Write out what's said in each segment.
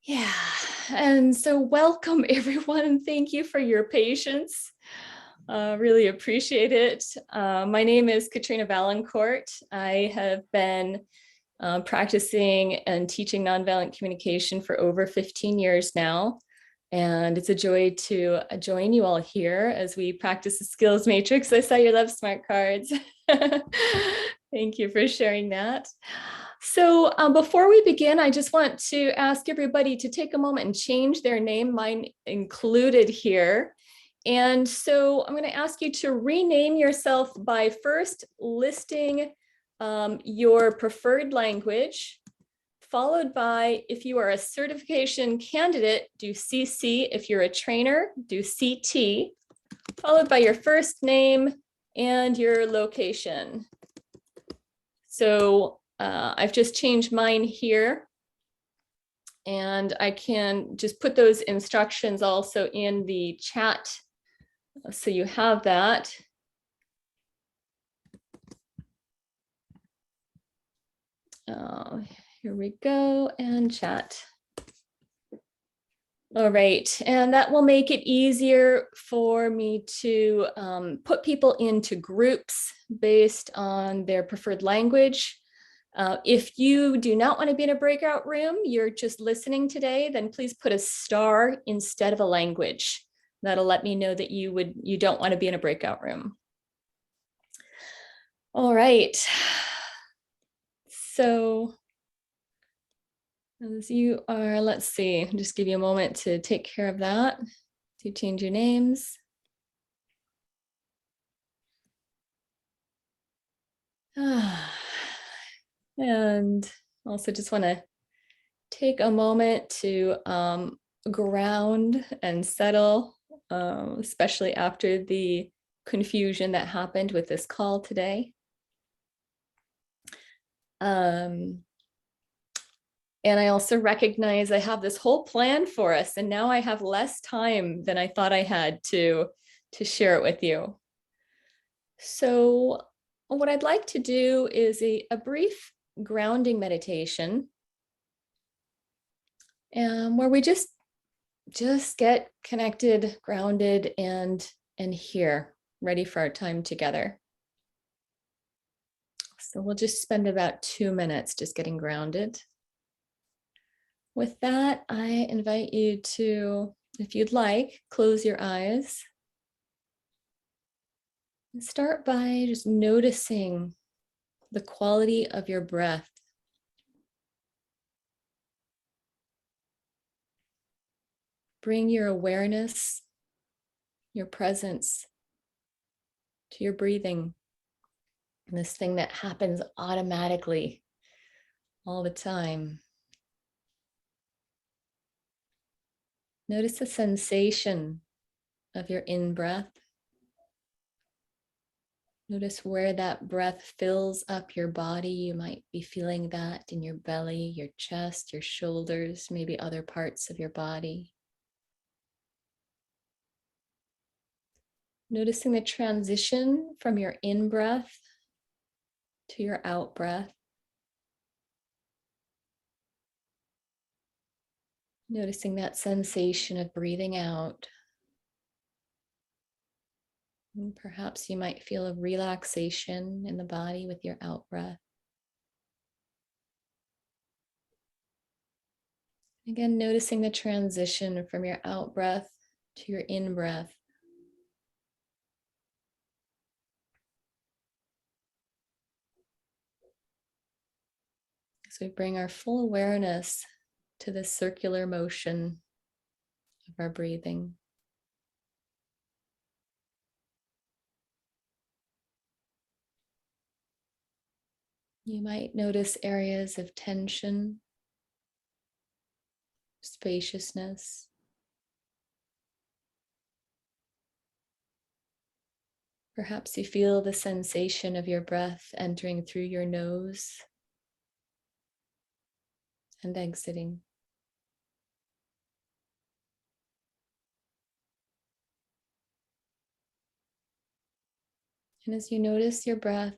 Yeah, and so welcome everyone. Thank you for your patience. Really appreciate it. My name is Katrina Vallaincourt. I have been practicing and teaching nonviolent communication for over 15 years now. And it's a joy to join you all here as we practice the skills matrix. I saw your love smart cards. Thank you for sharing that. So before we begin, I just want to ask everybody to take a moment and change their name, mine included here. And so I'm going to ask you to rename yourself by first listing your preferred language, followed by, if you are a certification candidate, do CC. If you're a trainer, do CT, followed by your first name and your location. So I've just changed mine here, and I can just put those instructions also in the chat so you have that. Here we go, and chat. All right, and that will make it easier for me to put people into groups based on their preferred language. If you do not want to be in a breakout room, you're just listening today, then please put a star instead of a language. That'll let me know that you don't want to be in a breakout room. All right. So as you are, let's see, I'll just give you a moment to take care of that, to change your names. And also just want to take a moment to ground and settle, especially after the confusion that happened with this call today. And I also recognize I have this whole plan for us, and now I have less time than I thought I had to share it with you. So what I'd like to do is a brief grounding meditation, where we just get connected, grounded, and here, ready for our time together. So we'll just spend about 2 minutes just getting grounded. With that, I invite you to, if you'd like, close your eyes. And start by just noticing the quality of your breath. Bring your awareness, your presence to your breathing. And this thing that happens automatically all the time. Notice the sensation of your in-breath. Notice where that breath fills up your body. You might be feeling that in your belly, your chest, your shoulders, maybe other parts of your body. Noticing the transition from your in-breath to your out-breath. Noticing that sensation of breathing out. And perhaps you might feel a relaxation in the body with your out-breath. Again, noticing the transition from your out-breath to your in-breath. So we bring our full awareness to the circular motion of our breathing. You might notice areas of tension, spaciousness. Perhaps you feel the sensation of your breath entering through your nose and exiting. And as you notice your breath,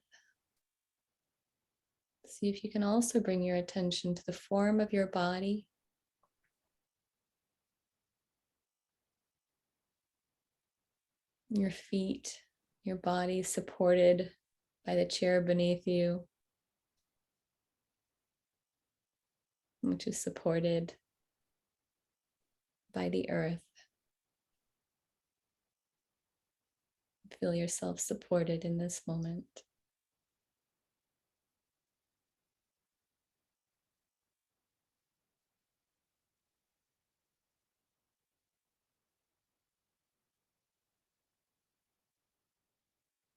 see if you can also bring your attention to the form of your body. Your feet, your body supported by the chair beneath you, which is supported by the earth. Feel yourself supported in this moment.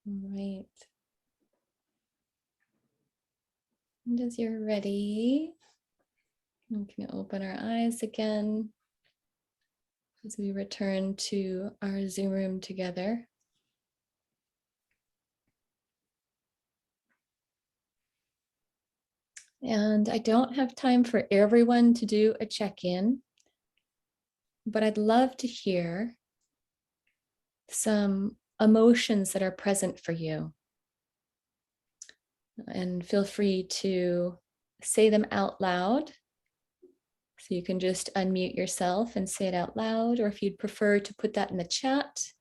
All right. And as you're ready, we can open our eyes again as we return to our Zoom room together. And I don't have time for everyone to do a check-in, but I'd love to hear some emotions that are present for you. And feel free to say them out loud. So you can just unmute yourself and say it out loud, or if you'd prefer to put that in the chat,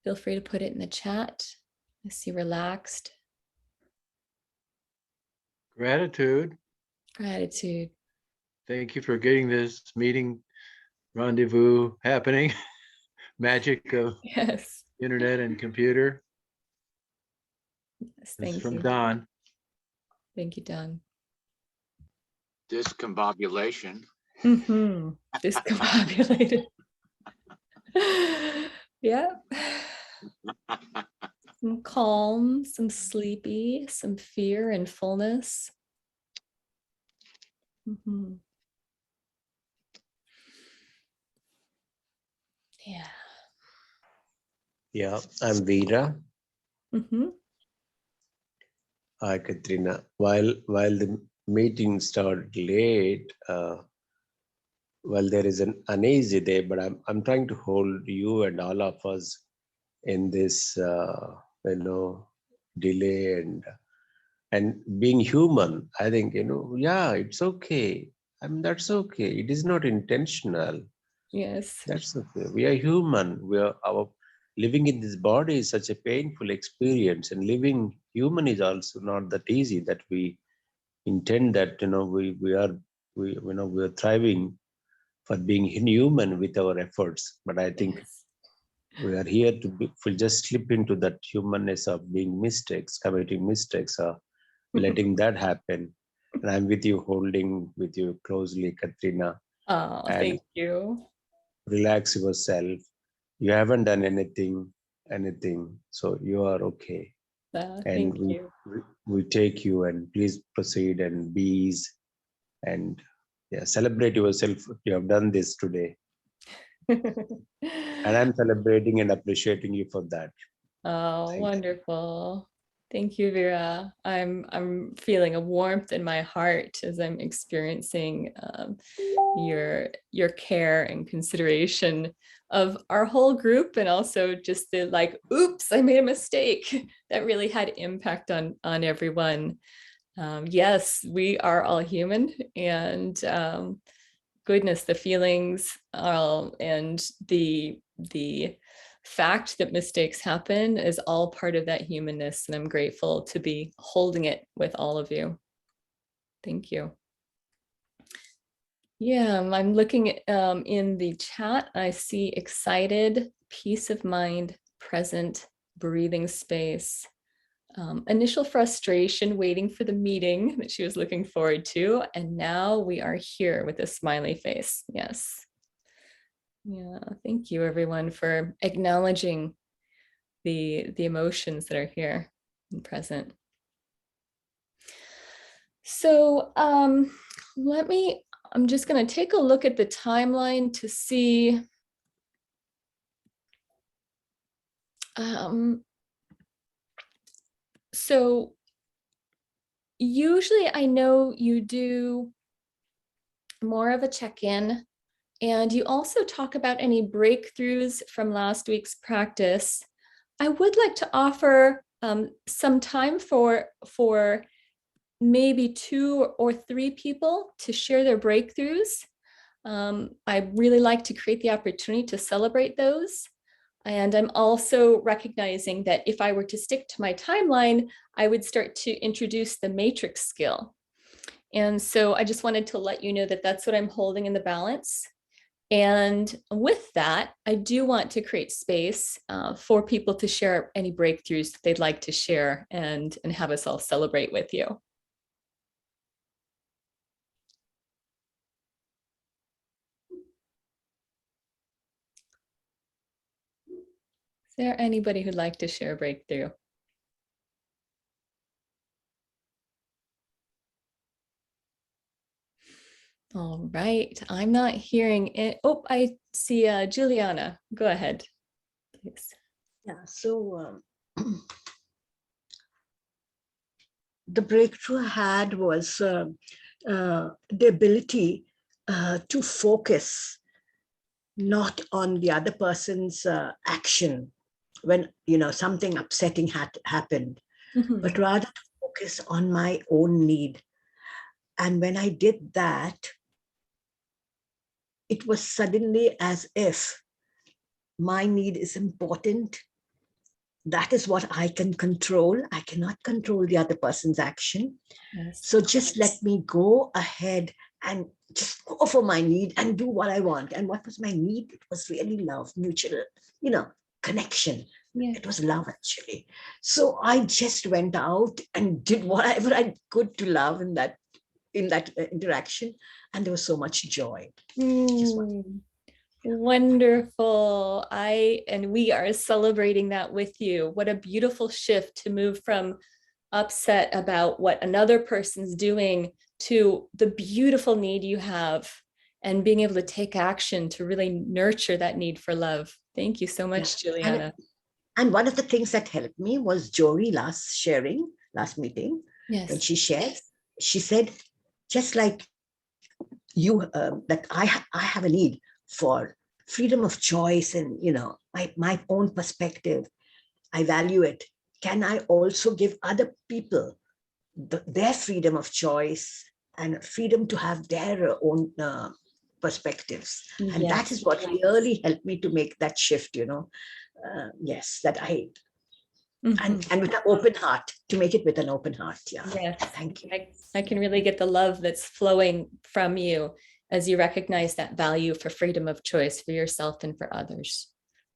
feel free to put it in the chat. I see relaxed. Gratitude. Gratitude. Thank you for getting this meeting rendezvous happening. Magic of Yes. internet and computer. Yes, This is thank from you. Don. Thank you, Don. Discombobulation. Discombobulated. Yeah. Some calm, some sleepy, some fear and fullness. Yeah. Yeah, I'm Veera. Hi, Katrina. While the meeting started late, well, there is an uneasy day, but I'm trying to hold you and all of us in this, delay and being human. I think yeah, it's okay. I mean, that's okay. It is not intentional. Yes. That's okay. We are human. We are our living in this body is such a painful experience, and living human is also not that easy. That we intend that we are thriving for being inhuman with our efforts. But I think Yes. we are here to be, if we just slip into that humanness of being mistakes, committing mistakes, or letting that happen. And I'm with you, holding with you closely, Katrina, Oh, and thank you. relax yourself. You haven't done anything, so you are okay. And Thank you. we take you, and please proceed and be ease and yeah, celebrate yourself. You have done this today, and I'm celebrating and appreciating you for that. Oh, Thank you. wonderful. Thank you, Vera. I'm feeling a warmth in my heart as I'm experiencing your care and consideration of our whole group, and also just the like, oops, I made a mistake that really had impact on everyone. Yes, we are all human, and goodness, the feelings and the fact that mistakes happen is all part of that humanness, and I'm grateful to be holding it with all of you. Thank you. Yeah, I'm looking in the chat. I see excited, peace of mind, present, breathing space. Initial frustration waiting for the meeting that she was looking forward to. And now we are here with a smiley face. Yes. Yeah, thank you everyone for acknowledging the emotions that are here and present. So I'm just going to take a look at the timeline to see so usually I know you do more of a check-in, and you also talk about any breakthroughs from last week's practice. I would like to offer some time for maybe 2 or 3 people to share their breakthroughs. I really like to create the opportunity to celebrate those. And I'm also recognizing that if I were to stick to my timeline, I would start to introduce the matrix skill. And so I just wanted to let you know that that's what I'm holding in the balance. And with that, I do want to create space for people to share any breakthroughs that they'd like to share and have us all celebrate with you. Is there anybody who'd like to share a breakthrough? All right, I'm not hearing it. Oh, I see Juliana. Go ahead, please. Yeah, so the breakthrough I had was the ability to focus not on the other person's action when something upsetting had happened, but rather to focus on my own need. And when I did that, it was suddenly as if my need is important. That is what I can control. I cannot control the other person's action. Yes. So just let me go ahead and just go for my need and do what I want. And what was my need? It was really love, mutual, connection. Yeah. It was love, actually. So I just went out and did whatever I could to love in that interaction. And there was so much joy. Just Wonderful. And we are celebrating that with you. What a beautiful shift to move from upset about what another person's doing to the beautiful need you have and being able to take action to really nurture that need for love. Thank you so much, Juliana. And one of the things that helped me was Jory last meeting. Yes. When she shared, she said, just like you, that I have a need for freedom of choice and, my own perspective. I value it. Can I also give other people their freedom of choice and freedom to have their own perspectives? And Yes. that is what really helped me to make that shift, yes, that I, and with an open heart, to make it with an open heart. Yeah. Yes. Thank you. I can really get the love that's flowing from you as you recognize that value for freedom of choice for yourself and for others.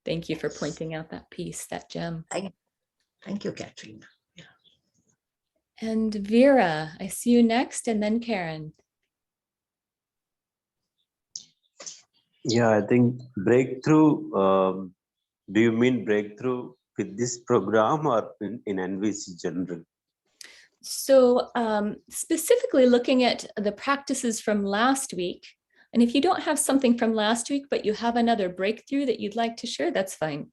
Thank you for pointing out that piece, that gem. Thank you, Katrina. Yeah. And Vera, I see you next, and then Karen. Yeah, I think breakthrough. Do you mean breakthrough with this program or in NVC general? So specifically looking at the practices from last week, and if you don't have something from last week, but you have another breakthrough that you'd like to share, that's fine.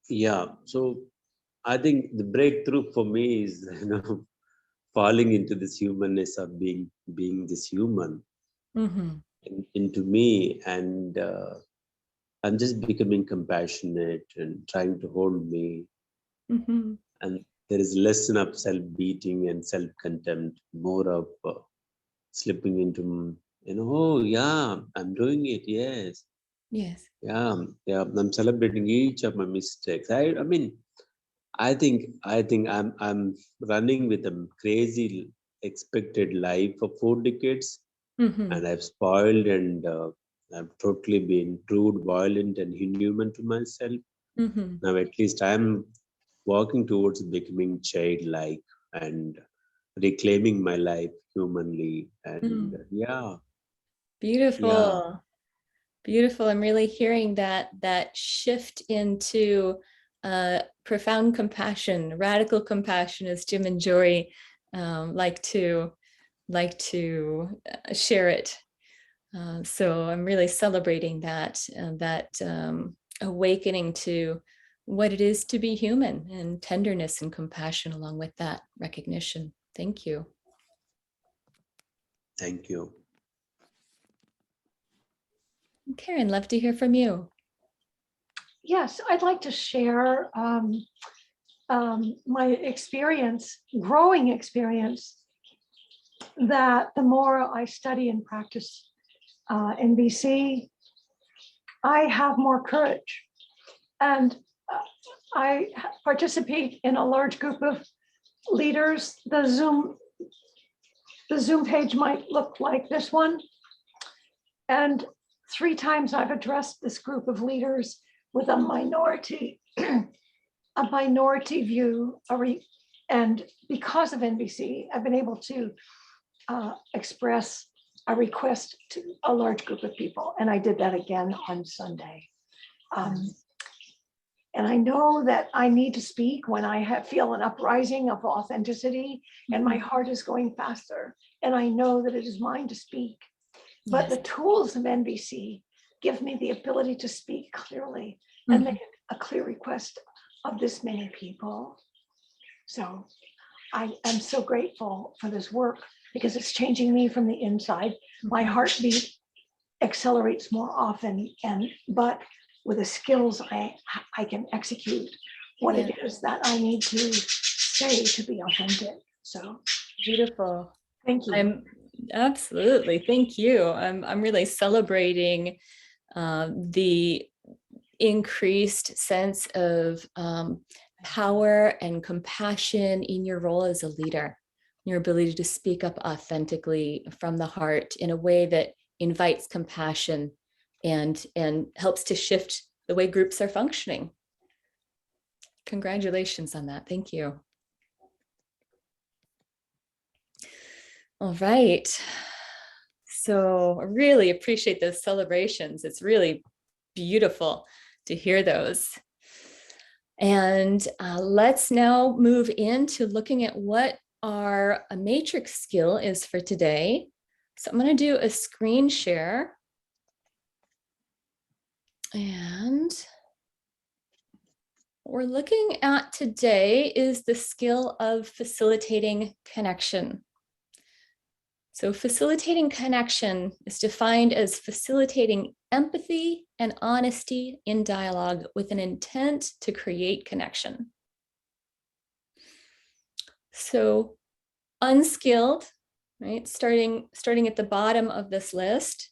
Yeah, so I think the breakthrough for me is, falling into this humanness of being this human into me, and I'm just becoming compassionate and trying to hold me. And there is lesson of self-beating and self-contempt, more of slipping into, oh yeah, I'm doing it, yes. Yes. Yeah, I'm celebrating each of my mistakes. I mean, I think I'm running with a crazy expected life for 4 decades, and I've spoiled and I've totally been rude, violent, and inhuman to myself. Now at least I'm walking towards becoming childlike and reclaiming my life humanly. And yeah. Beautiful. Yeah. Beautiful. I'm really hearing that shift into profound compassion, radical compassion, as Jim and Jory like to share it. So I'm really celebrating that awakening to what it is to be human, and tenderness and compassion along with that recognition. Thank you. Thank you. Karen, love to hear from you. Yes, I'd like to share my experience, growing experience, that the more I study and practice NVC, I have more courage. And I participate in a large group of leaders. The Zoom page might look like this one. And 3 times I've addressed this group of leaders with a minority view. And because of NVC, I've been able to express a request to a large group of people. And I did that again on Sunday. And I know that I need to speak when I feel an uprising of authenticity and my heart is going faster. And I know that it is mine to speak. But the tools of NVC give me the ability to speak clearly and make a clear request of this many people. So I am so grateful for this work because it's changing me from the inside. My heartbeat accelerates more often, but with the skills, I can execute what it is that I need to say to be authentic. So Beautiful. thank you. Absolutely. Thank you. I'm really celebrating the increased sense of power and compassion in your role as a leader, your ability to speak up authentically from the heart in a way that invites compassion and helps to shift the way groups are functioning. Congratulations on that. Thank you. All right. So I really appreciate those celebrations. It's really beautiful to hear those. And let's now move into looking at what our matrix skill is for today. So I'm going to do a screen share. And what we're looking at today is the skill of facilitating connection. So facilitating connection is defined as facilitating empathy and honesty in dialogue with an intent to create connection. So unskilled, right, starting at the bottom of this list,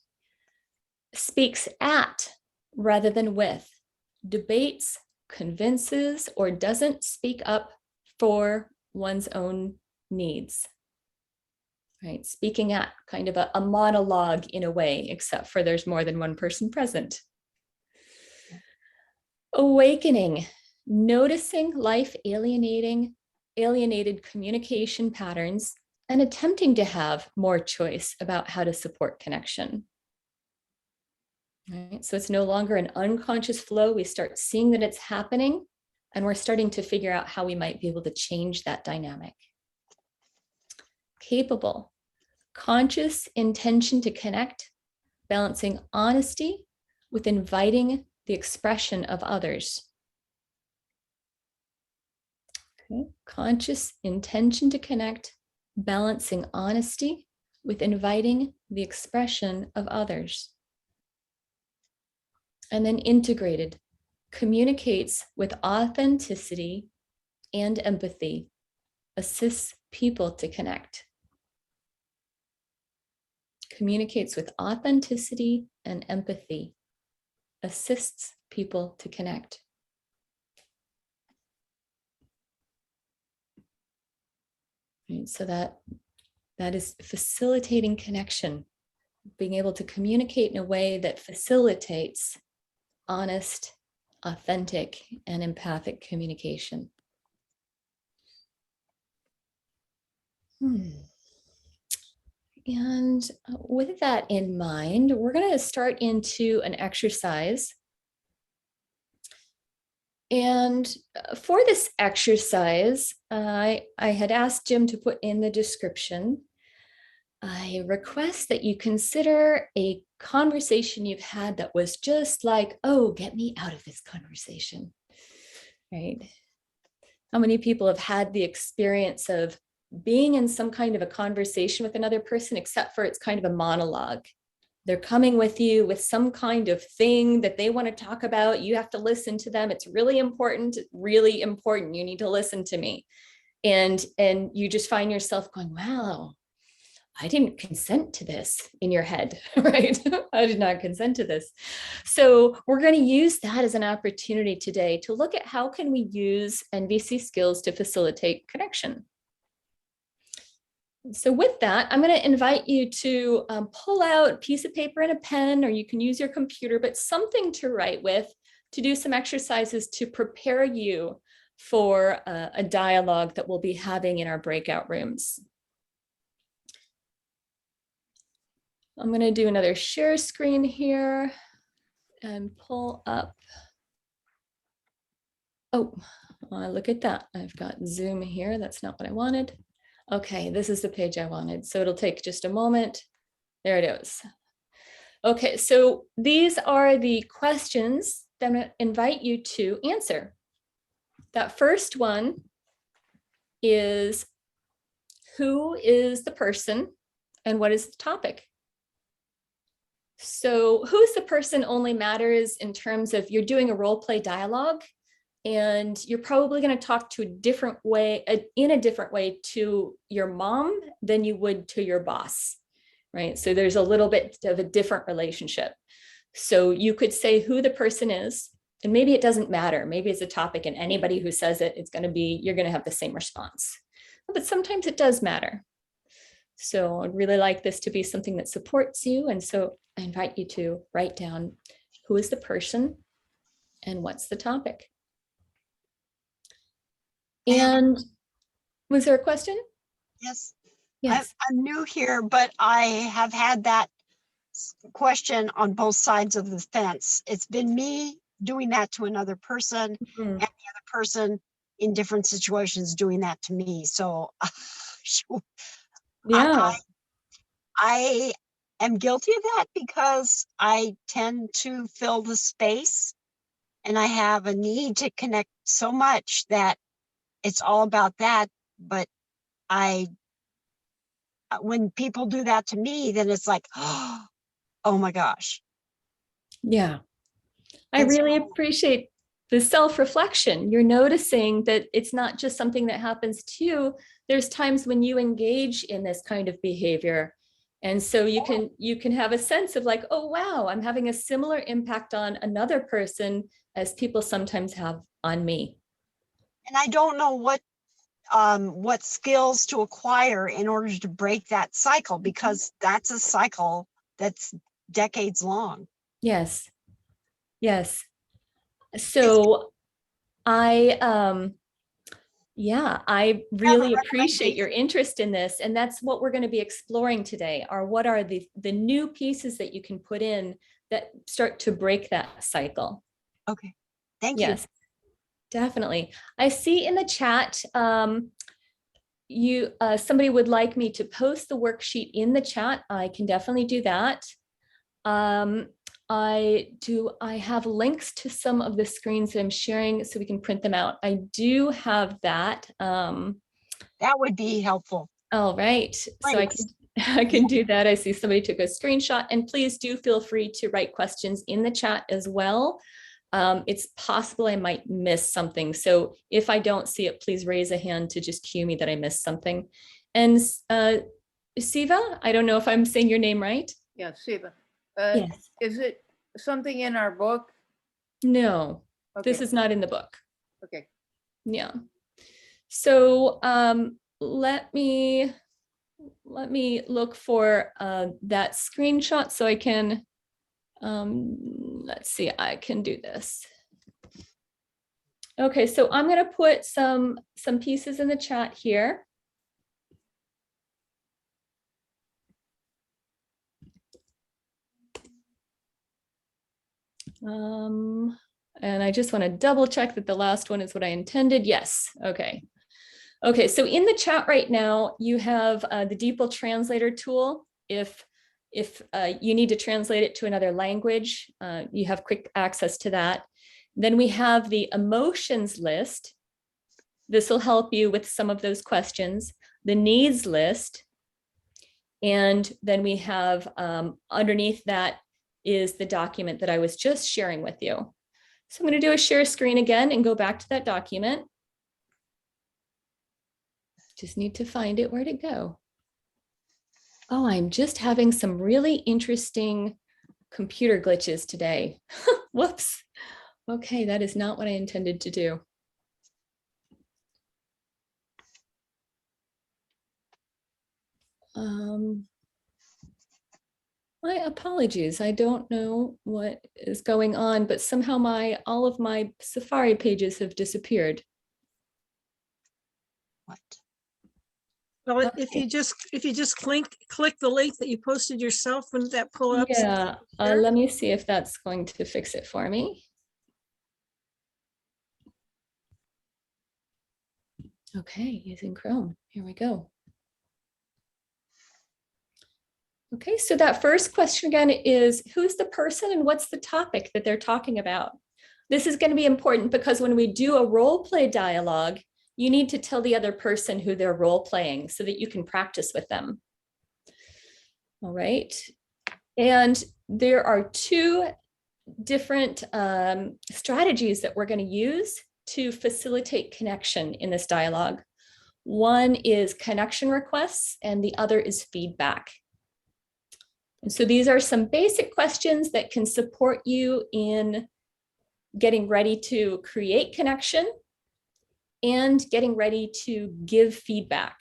speaks at rather than with, debates, convinces, or doesn't speak up for one's own needs. Right, speaking at kind of a monologue in a way, except for there's more than one person present. Awakening, noticing life alienated communication patterns and attempting to have more choice about how to support connection. Right, so it's no longer an unconscious flow. We start seeing that it's happening and we're starting to figure out how we might be able to change that dynamic. Capable, conscious intention to connect, balancing honesty with inviting the expression of others. Okay. Conscious intention to connect, balancing honesty with inviting the expression of others. And then integrated, communicates with authenticity and empathy, assists people to connect. Communicates with authenticity and empathy, assists people to connect. Right, so that is facilitating connection, being able to communicate in a way that facilitates honest, authentic, and empathic communication. And with that in mind, we're going to start into an exercise. And for this exercise, I had asked Jim to put in the description. I request that you consider a conversation you've had that was just like, oh, get me out of this conversation, right? How many people have had the experience of being in some kind of a conversation with another person, except for it's kind of a monologue? They're coming with you with some kind of thing that they want to talk about. You have to listen to them. It's really important, really important. You need to listen to me. And you just find yourself going, wow, I didn't consent to this in your head, right? I did not consent to this. So we're going to use that as an opportunity today to look at how can we use NVC skills to facilitate connection. So with that, I'm going to invite you to pull out a piece of paper and a pen, or you can use your computer, but something to write with, to do some exercises to prepare you for a dialogue that we'll be having in our breakout rooms. I'm going to do another share screen here and pull up. Oh, look at that. I've got Zoom here. That's not what I wanted. Okay, this is the page I wanted. So it'll take just a moment. There it is. Okay, so these are the questions that I'm going to invite you to answer. That first one is, who is the person and what is the topic? So who's the person only matters in terms of you're doing a role play dialogue, and you're probably going to talk to in a different way to your mom than you would to your boss, right? So there's a little bit of a different relationship. So you could say who the person is, and maybe it doesn't matter. Maybe it's a topic and anybody who says it, you're going to have the same response. But sometimes it does matter. So I'd really like this to be something that supports you. And so I invite you to write down who is the person and what's the topic. And was there a question? Yes. Yes. I'm new here, but I have had that question on both sides of the fence. It's been me doing that to another person, Mhm. and the other person in different situations doing that to me. So Yeah. I am guilty of that because I tend to fill the space, and I have a need to connect so much that it's all about that. But when people do that to me, then it's like, oh my gosh. Yeah. I And so- really appreciate the self-reflection. You're noticing that it's not just something that happens to you. There's times when you engage in this kind of behavior. And so you can have a sense of like, oh, wow, I'm having a similar impact on another person as people sometimes have on me. And I don't know what skills to acquire in order to break that cycle, because that's a cycle that's decades long. Yes. Yes. So I really appreciate your interest in this. And that's what we're going to be exploring today, are what are the new pieces that you can put in that start to break that cycle. Okay. Thank you. Yes, definitely. I see in the chat, somebody would like me to post the worksheet in the chat. I can definitely do that. I have links to some of the screens that I'm sharing so we can print them out. I do have that. That would be helpful. All right, so I can do that. I see somebody took a screenshot, and please do feel free to write questions in the chat as well. It's possible I might miss something. So if I don't see it, please raise a hand to just cue me that I missed something. And Siva, I don't know if I'm saying your name right. Yeah, Siva. Yes. Is it something in our book? No, Okay. this is not in the book. Okay. Yeah. So let me look for that screenshot so I can, let's see, I can do this. Okay, so I'm going to put some pieces in the chat here. And I just want to double check that the last one is what I intended. Yes. Okay. Okay. So in the chat right now, you have the DeepL translator tool. If you need to translate it to another language, you have quick access to that. Then we have the emotions list. This will help you with some of those questions. The needs list. And then we have underneath that is the document that I was just sharing with you. So I'm going to do a share screen again and go back to that document. Just need to find it. Where'd it go? Oh, I'm just having some really interesting computer glitches today. Whoops. Okay, that is not what I intended to do. My apologies. I don't know what is going on, but somehow all of my Safari pages have disappeared. What? Well, if Okay. you just click the link that you posted yourself, wouldn't that pull up? Yeah, there? let me see if that's going to fix it for me. Okay, using Chrome. Here we go. Okay, so that first question again is, who's the person and what's the topic that they're talking about? This is going to be important because when we do a role play dialogue, you need to tell the other person who they're role playing so that you can practice with them. All right. And there are two different strategies that we're going to use to facilitate connection in this dialogue. One is connection requests and the other is feedback. And so these are some basic questions that can support you in getting ready to create connection and getting ready to give feedback.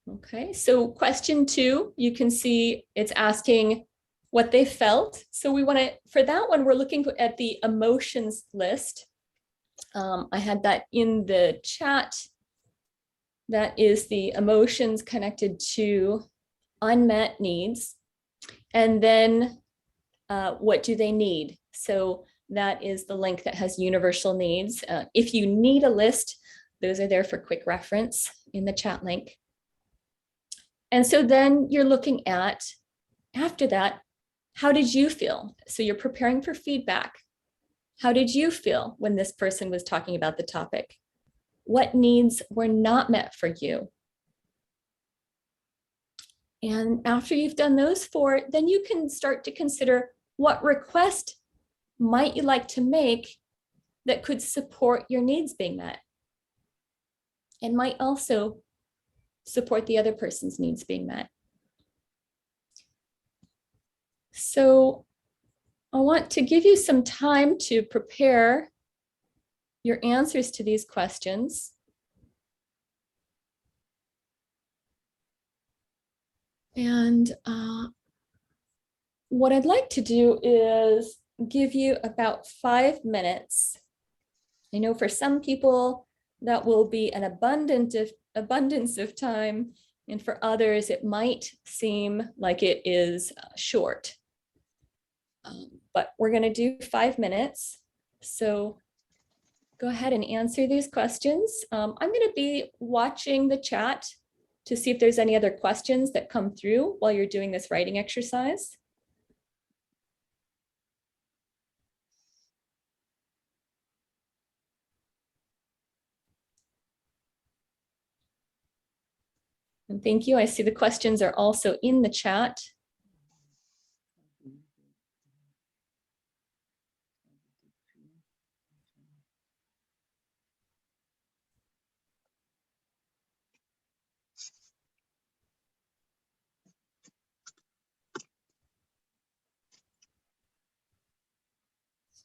Okay, so question 2, you can see it's asking what they felt. So we want to, for that one, we're looking at the emotions list. I had that in the chat. That is the emotions connected to unmet needs. And then what do they need? So that is the link that has universal needs. If you need a list, those are there for quick reference in the chat link. And so then you're looking at, after that, how did you feel? So you're preparing for feedback. How did you feel when this person was talking about the topic? What needs were not met for you? And after you've done those 4, then you can start to consider what request might you like to make that could support your needs being met and might also support the other person's needs being met. So I want to give you some time to prepare your answers to these questions. And what I'd like to do is give you about 5 minutes. I know for some people that will be an abundance of time, and for others it might seem like it is short. But we're going to do 5 minutes. So go ahead and answer these questions. I'm going to be watching the chat to see if there's any other questions that come through while you're doing this writing exercise. And thank you. I see the questions are also in the chat.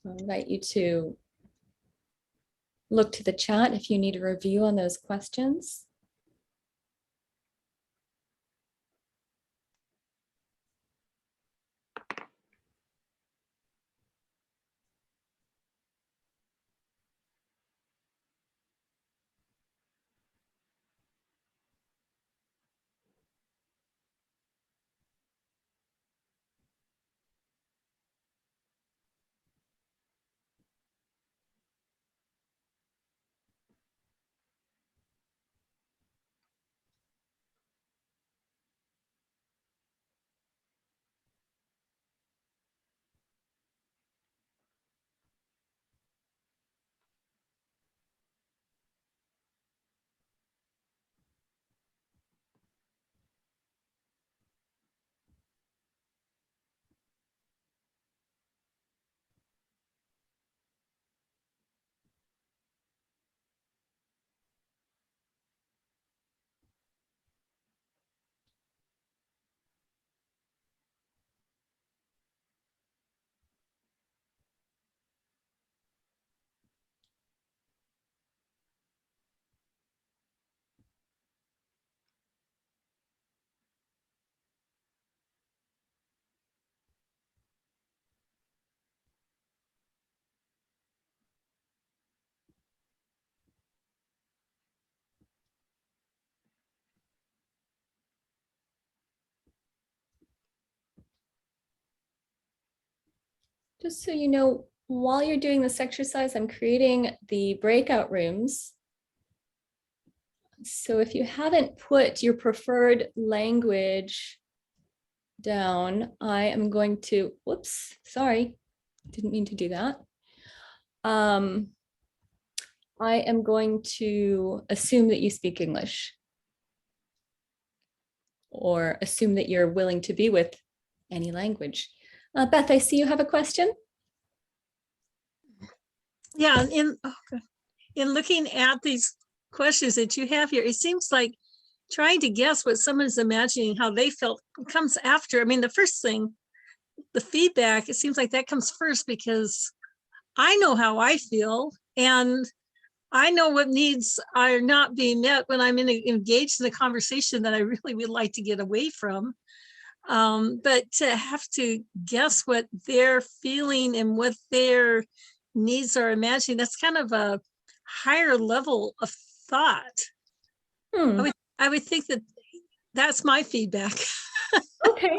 So I invite you to look to the chat if you need a review on those questions. Just so you know, while you're doing this exercise, I'm creating the breakout rooms. So if you haven't put your preferred language down, I am going to, whoops, sorry, didn't mean to do that. I am going to assume that you speak English, or assume that you're willing to be with any language. Beth, I see you have a question. Yeah, in looking at these questions that you have here, it seems like trying to guess what someone's imagining, how they felt, comes after. I mean, the first thing, the feedback, it seems like that comes first, because I know how I feel, and I know what needs are not being met when I'm engaged in a conversation that I really would like to get away from. But to have to guess what they're feeling and what their needs are imagining, that's kind of a higher level of thought. I would think that that's my feedback. Okay.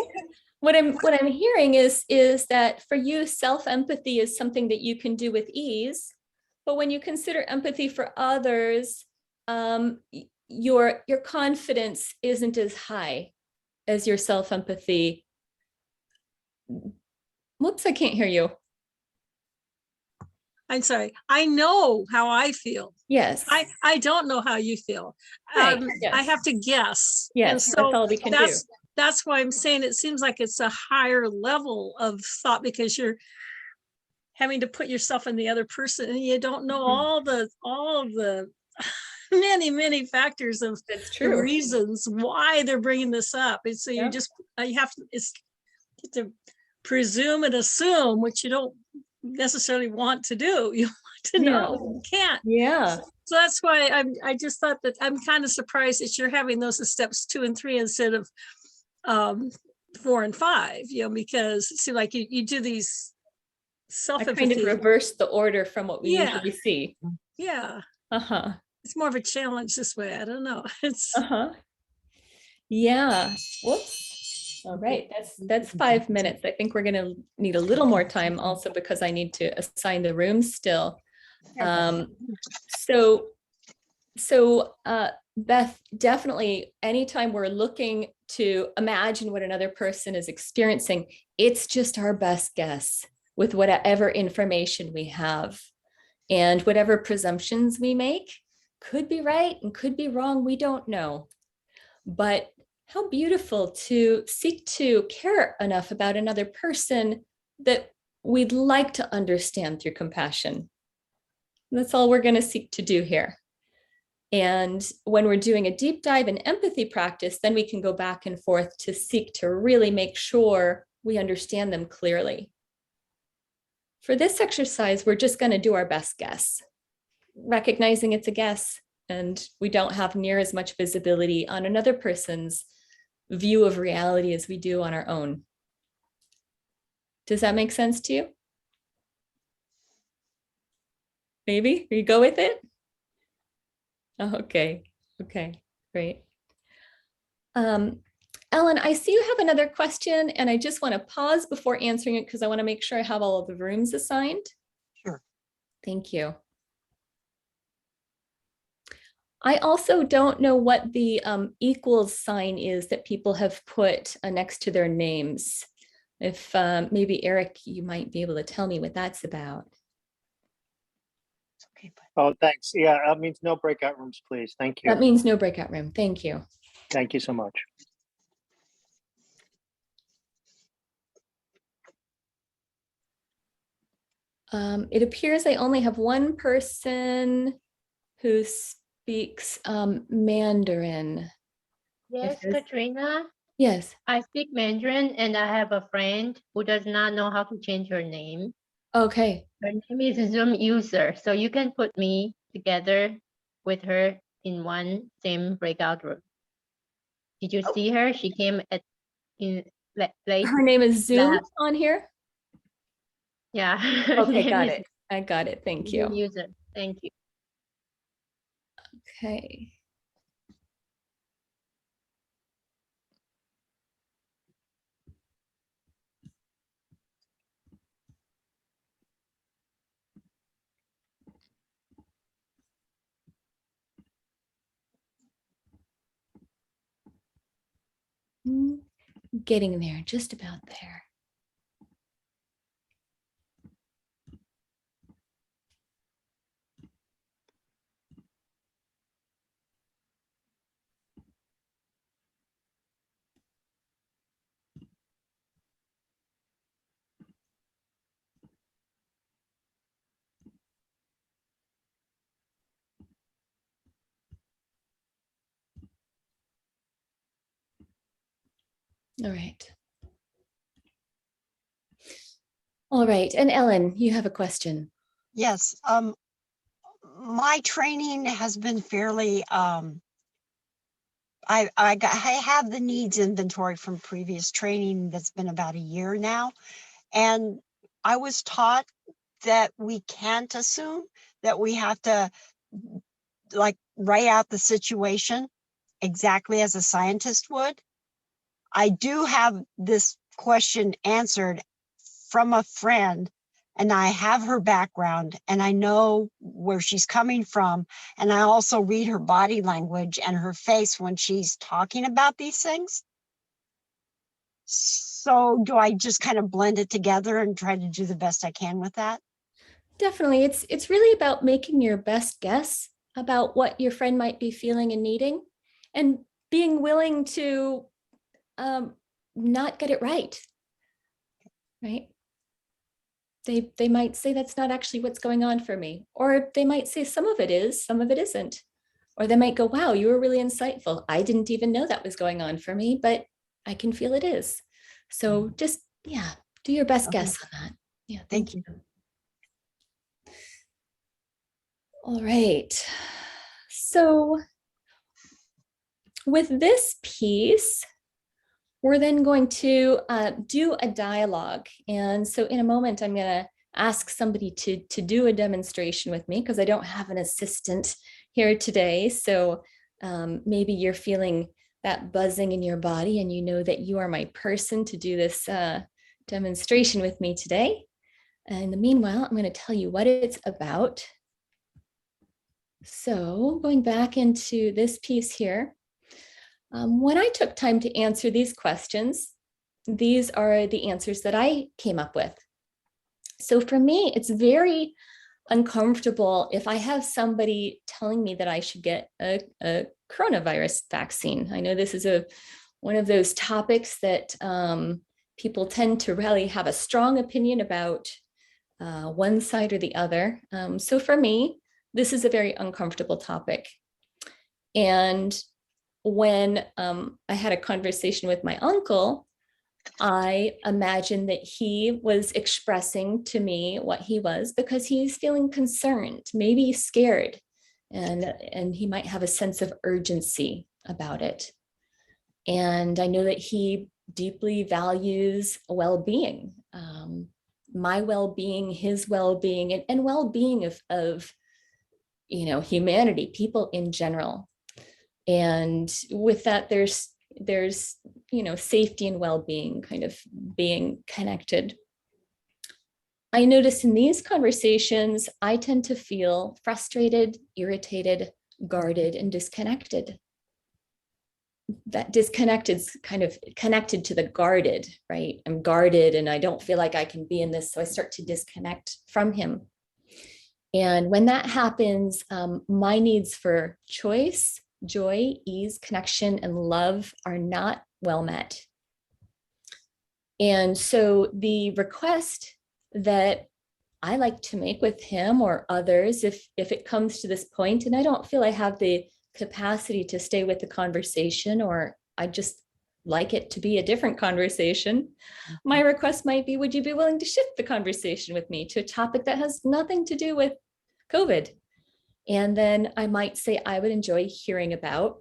What I'm hearing is that for you, self-empathy is something that you can do with ease. But when you consider empathy for others, your confidence isn't as high as your self-empathy. Whoops, I can't hear you. I'm sorry. I know how I feel. Yes. I don't know how you feel. Right. Yes. I have to guess. Yes, And so that's all we can do. That's why I'm saying it seems like it's a higher level of thought, because you're having to put yourself in the other person, and you don't know all of the many factors of That's the true. reasons why they're bringing this up. And so you just, you have to presume and assume, which you don't necessarily want to do. You want to know, you can't. Yeah. So that's why I just thought that I'm kind of surprised that you're having those as steps 2 and 3 instead of 4 and 5, because it seems like you do these I self-empathy. kind of reverse the order from what we Yeah. usually see. Yeah. Uh-huh. It's more of a challenge this way. I don't know. It's Uh-huh. Yeah. Whoops. All right. That's 5 minutes. I think we're going to need a little more time also, because I need to assign the rooms still. So Beth, definitely anytime we're looking to imagine what another person is experiencing, it's just our best guess with whatever information we have, and whatever presumptions we make could be right and could be wrong. We don't know. But how beautiful to seek to care enough about another person that we'd like to understand through compassion. That's all we're going to seek to do here. And when we're doing a deep dive in empathy practice, then we can go back and forth to seek to really make sure we understand them clearly. For this exercise, we're just going to do our best guess, recognizing it's a guess, and we don't have near as much visibility on another person's view of reality as we do on our own. Does that make sense to you? Maybe you go with it? Okay, great. Ellen, I see you have another question, and I just want to pause before answering it because I want to make sure I have all of the rooms assigned. Sure. Thank you. I also don't know what the equals sign is that people have put next to their names. If maybe Eric, you might be able to tell me what that's about. Okay, Oh, thanks. Yeah, that means no breakout rooms, please. Thank you. That means no breakout room. Thank you. Thank you so much. It appears I only have one person who speaks Mandarin. Yes, Katrina. Yes. I speak Mandarin, and I have a friend who does not know how to change her name. Okay. Her name is Zoom user, so you can put me together with her in one same breakout room. Did you see her? She came in late. Her name is Zoom on here? Yeah. Okay, got it. I got it. Thank you. Zoom user. Thank you. Okay. Getting there, just about there. All right. All right. And Ellen, you have a question. Yes, my training has been fairly, I have the needs inventory from previous training that's been about a year now. And I was taught that we can't assume, that we have to like write out the situation exactly as a scientist would. I do have this question answered from a friend, and I have her background and I know where she's coming from. And I also read her body language and her face when she's talking about these things. So do I just kind of blend it together and try to do the best I can with that? Definitely. It's really about making your best guess about what your friend might be feeling and needing, and being willing to not get it right. Right? They might say that's not actually what's going on for me, or they might say some of it is, some of it isn't. Or they might go, wow, you were really insightful. I didn't even know that was going on for me, but I can feel it is. So just, yeah, do your best guess on that. Yeah, thank you. All right. So with this piece, we're then going to do a dialogue. And so in a moment, I'm going to ask somebody to do a demonstration with me, because I don't have an assistant here today. So maybe you're feeling that buzzing in your body and you know that you are my person to do this demonstration with me today. And in the meanwhile, I'm going to tell you what it's about. So going back into this piece here, when I took time to answer these questions, these are the answers that I came up with. So for me, it's very uncomfortable if I have somebody telling me that I should get a coronavirus vaccine. I know this is one of those topics that people tend to really have a strong opinion about one side or the other. So for me, this is a very uncomfortable topic. And when I had a conversation with my uncle, I imagined that he was expressing to me what he was because he's feeling concerned, maybe scared, and he might have a sense of urgency about it. And I know that he deeply values well-being, my well-being, his well-being, and well-being of humanity, people in general. And with that, there's safety and well-being kind of being connected. I notice in these conversations, I tend to feel frustrated, irritated, guarded, and disconnected. That disconnected is kind of connected to the guarded, right? I'm guarded and I don't feel like I can be in this, so I start to disconnect from him. And when that happens, my needs for choice, joy, ease, connection, and love are not well met. And so the request that I like to make with him or others, if it comes to this point, and I don't feel I have the capacity to stay with the conversation, or I just like it to be a different conversation, my request might be, would you be willing to shift the conversation with me to a topic that has nothing to do with COVID? And then I might say, I would enjoy hearing about,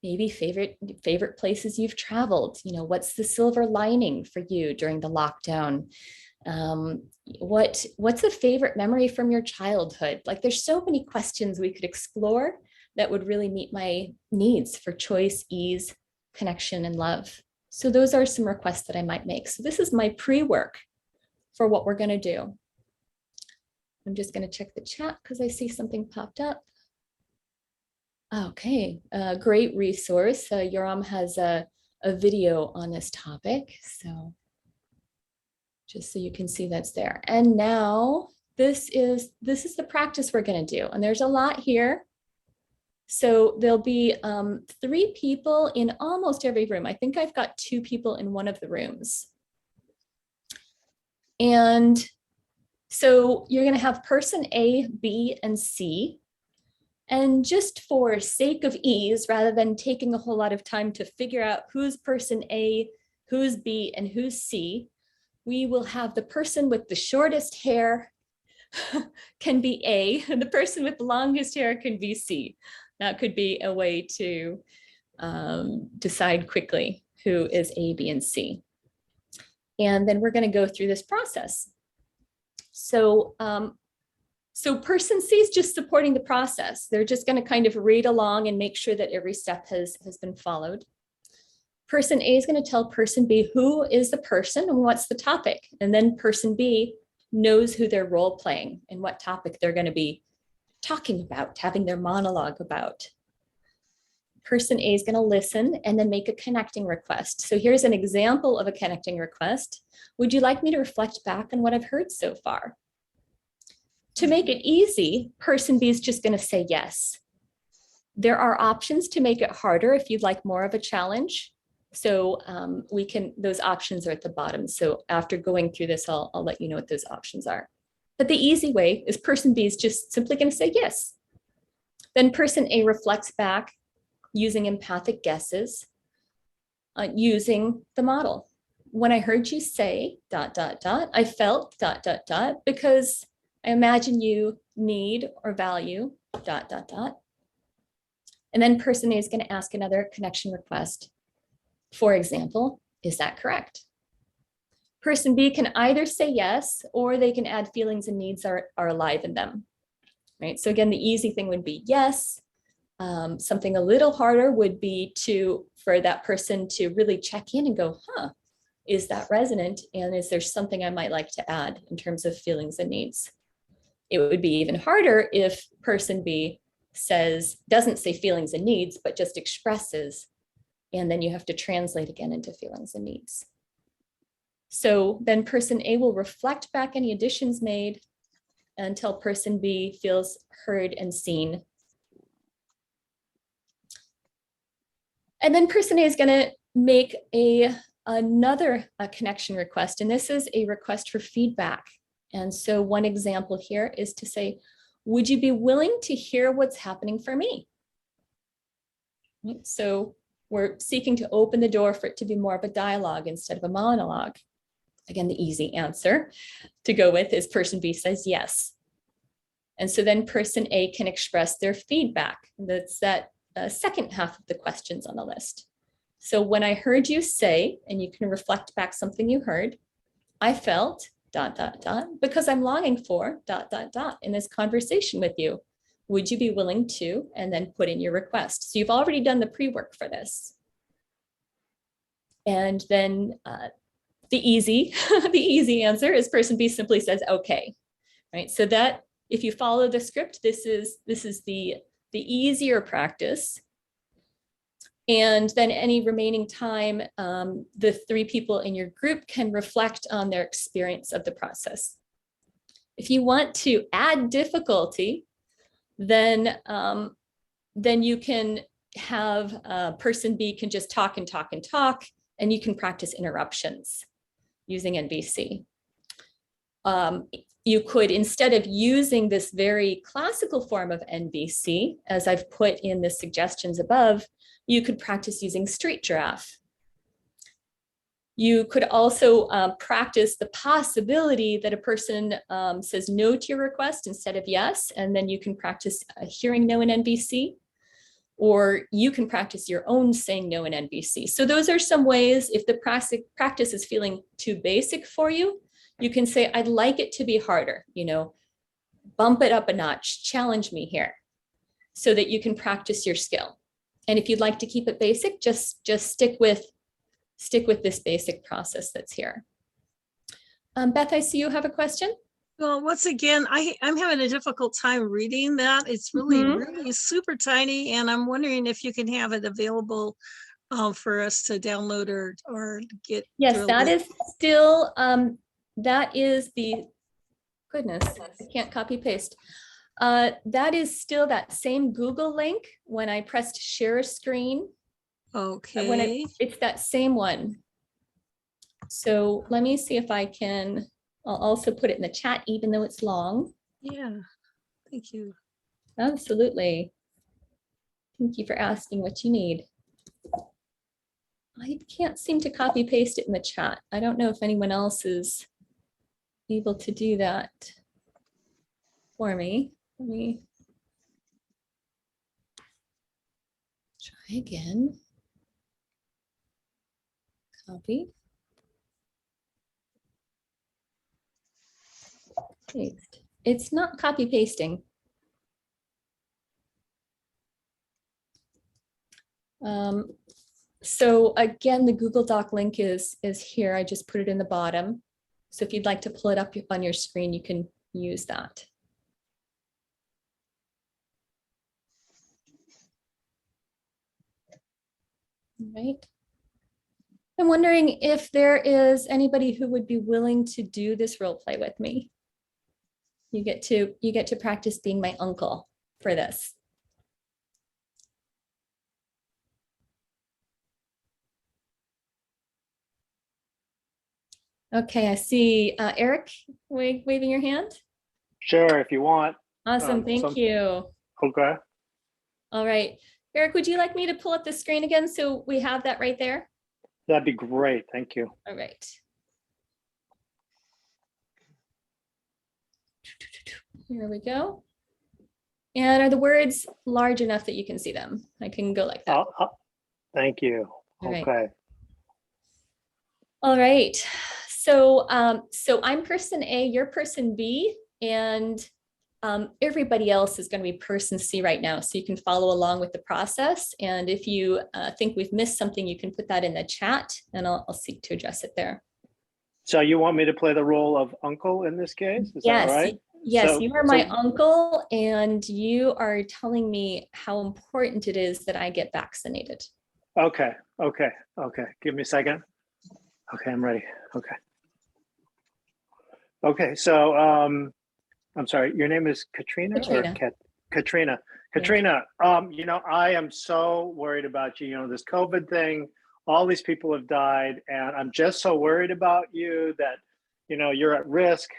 maybe favorite places you've traveled. What's the silver lining for you during the lockdown? What's a favorite memory from your childhood? Like, there's so many questions we could explore that would really meet my needs for choice, ease, connection, and love. So those are some requests that I might make. So this is my pre-work for what we're going to do. I'm just going to check the chat because I see something popped up. Okay, great resource. Yoram has a a video on this topic. So just so you can see that's there. And now this is the practice we're going to do. And there's a lot here. So there'll be 3 people in almost every room. I think I've got 2 people in one of the rooms. And so you're going to have person A, B, and C. And just for sake of ease, rather than taking a whole lot of time to figure out who's person A, who's B, and who's C, we will have the person with the shortest hair can be A, and the person with the longest hair can be C. That could be a way to decide quickly who is A, B, and C. And then we're going to go through this process. So, so person C is just supporting the process. They're just going to kind of read along and make sure that every step has been followed. Person A is going to tell person B who is the person and what's the topic. And then person B knows who they're role playing and what topic they're going to be talking about, having their monologue about. Person A is going to listen and then make a connecting request. So here's an example of a connecting request. Would you like me to reflect back on what I've heard so far? To make it easy, person B is just going to say yes. There are options to make it harder if you'd like more of a challenge. So those options are at the bottom. So after going through this, I'll let you know what those options are. But the easy way is person B is just simply going to say yes. Then person A reflects back using empathic guesses, using the model. When I heard you say ... I felt ... because I imagine you need or value ... And then person A is going to ask another connection request. For example, is that correct? Person B can either say yes, or they can add feelings and needs are alive in them, right? So again, the easy thing would be yes. Something a little harder would be for that person to really check in and go, is that resonant? And is there something I might like to add in terms of feelings and needs? It would be even harder if person B doesn't say feelings and needs, but just expresses. And then you have to translate again into feelings and needs. So then person A will reflect back any additions made until person B feels heard and seen. And then person A is going to make another connection request. And this is a request for feedback. And so one example here is to say, would you be willing to hear what's happening for me? Right? So we're seeking to open the door for it to be more of a dialogue instead of a monologue. Again, the easy answer to go with is person B says yes. And so then person A can express their feedback. That's that second half of the questions on the list. So when I heard you say, and you can reflect back something you heard, I felt ... because I'm longing for ... in this conversation with you. Would you be willing to, and then put in your request. So you've already done the pre-work for this. And then the easy answer is person B simply says, okay, right? So that if you follow the script, this is the easier practice. And then any remaining time, the 3 people in your group can reflect on their experience of the process. If you want to add difficulty, then you can have person B can just talk and talk and talk, and you can practice interruptions using NVC. You could, instead of using this very classical form of NVC, as I've put in the suggestions above, you could practice using street giraffe. You could also practice the possibility that a person says no to your request instead of yes, and then you can practice hearing no in NVC, or you can practice your own saying no in NVC. So those are some ways. If the practice is feeling too basic for you, you can say, I'd like it to be harder, bump it up a notch, challenge me here, so that you can practice your skill. And if you'd like to keep it basic, just stick with this basic process that's here. Beth, I see you have a question. Well, once again, I'm having a difficult time reading that. It's really, really super tiny. And I'm wondering if you can have it available for us to download or get. Yes, drilled that in? is still, that is the, goodness, I can't copy paste. That is still that same Google link when I pressed share screen. Okay. It's that same one. So let me see if I can, I'll also put it in the chat, even though it's long. Yeah, thank you. Absolutely. Thank you for asking what you need. I can't seem to copy paste it in the chat. I don't know if anyone else is able to do that for me. Let me try again. Copy. Paste. It's not copy pasting. So again, the Google Doc link is here. I just put it in the bottom. So if you'd like to pull it up on your screen, you can use that. All right. I'm wondering if there is anybody who would be willing to do this role play with me. You get to practice being my uncle for this. Okay, I see Eric waving your hand. Sure, if you want. Awesome, thank you. Okay. All right, Eric, would you like me to pull up the screen again so we have that right there? That'd be great. Thank you. All right. Here we go. And are the words large enough that you can see them? I can go like that. Thank you. All right. Okay. All right. So, so I'm person A, you're person B, and everybody else is going to be person C right now. So you can follow along with the process. And if you think we've missed something, you can put that in the chat and I'll seek to address it there. So you want me to play the role of uncle in this case? Is Yes. that right? Yes, So- you are my uncle and you are telling me how important it is that I get vaccinated. Okay. Okay. Okay. Give me a second. Okay, I'm ready. Okay. Okay. So I'm sorry, your name is Katrina, Katrina. or Katrina? Katrina, you know, I am so worried about you. You know, this COVID thing, all these people have died, and I'm just so worried about you that, you know, you're at risk,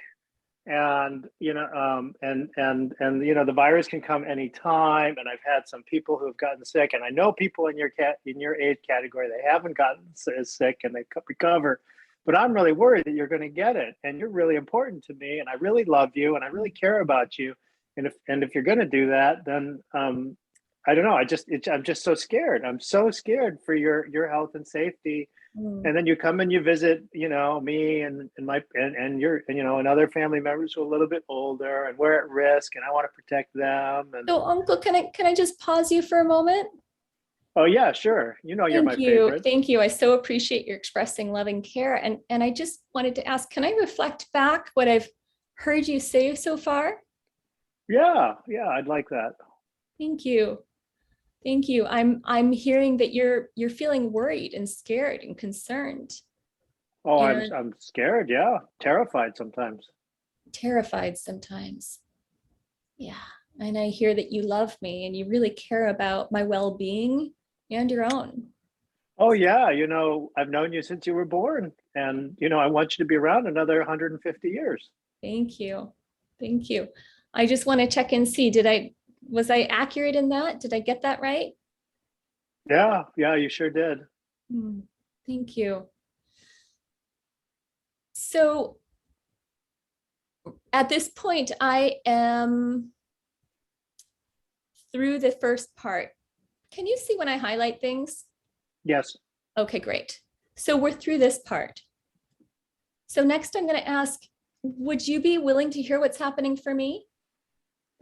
and you know, and you know, the virus can come anytime. And I've had some people who have gotten sick, and I know people in your age category, they haven't gotten as sick and they recover. But I'm really worried that you're going to get it, and you're really important to me, and I really love you, and I really care about you. And if you're going to do that, then I don't know. I'm just so scared. I'm so scared for your health and safety. And then you come and you visit, you know, me and your, you know, and other family members who are a little bit older, and we're at risk, and I want to protect them. And So Uncle, can I just pause you for a moment? oh yeah, sure. You know, you're my favorite. Thank you. I so appreciate your expressing love and care. And I just wanted to ask, can I reflect back what I've heard you say so far? Yeah, I'd like that. Thank you. Thank you. I'm hearing that you're feeling worried and scared and concerned. Oh, And I'm scared. Yeah, terrified sometimes. terrified sometimes. Yeah. And I hear that you love me and you really care about my well-being and your own. Oh yeah, you know, I've known you since you were born, and you know, I want you to be around another 150 years. Thank you. Thank you. I just want to check and see, was I accurate in that? Did I get that right? Yeah, you sure did. Thank you. So at this point, I am through the first part. Can you see when I highlight things? Yes. Okay, great. So we're through this part. So next I'm going to ask, would you be willing to hear what's happening for me?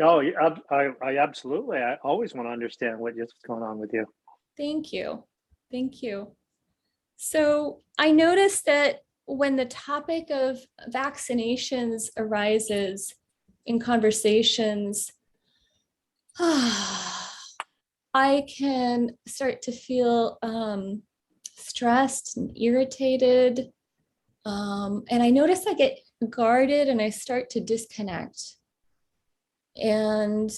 Oh, I absolutely. I always want to understand what's going on with you. Thank you. Thank you. So I noticed that when the topic of vaccinations arises in conversations, I can start to feel stressed and irritated. And I notice I get guarded and I start to disconnect. And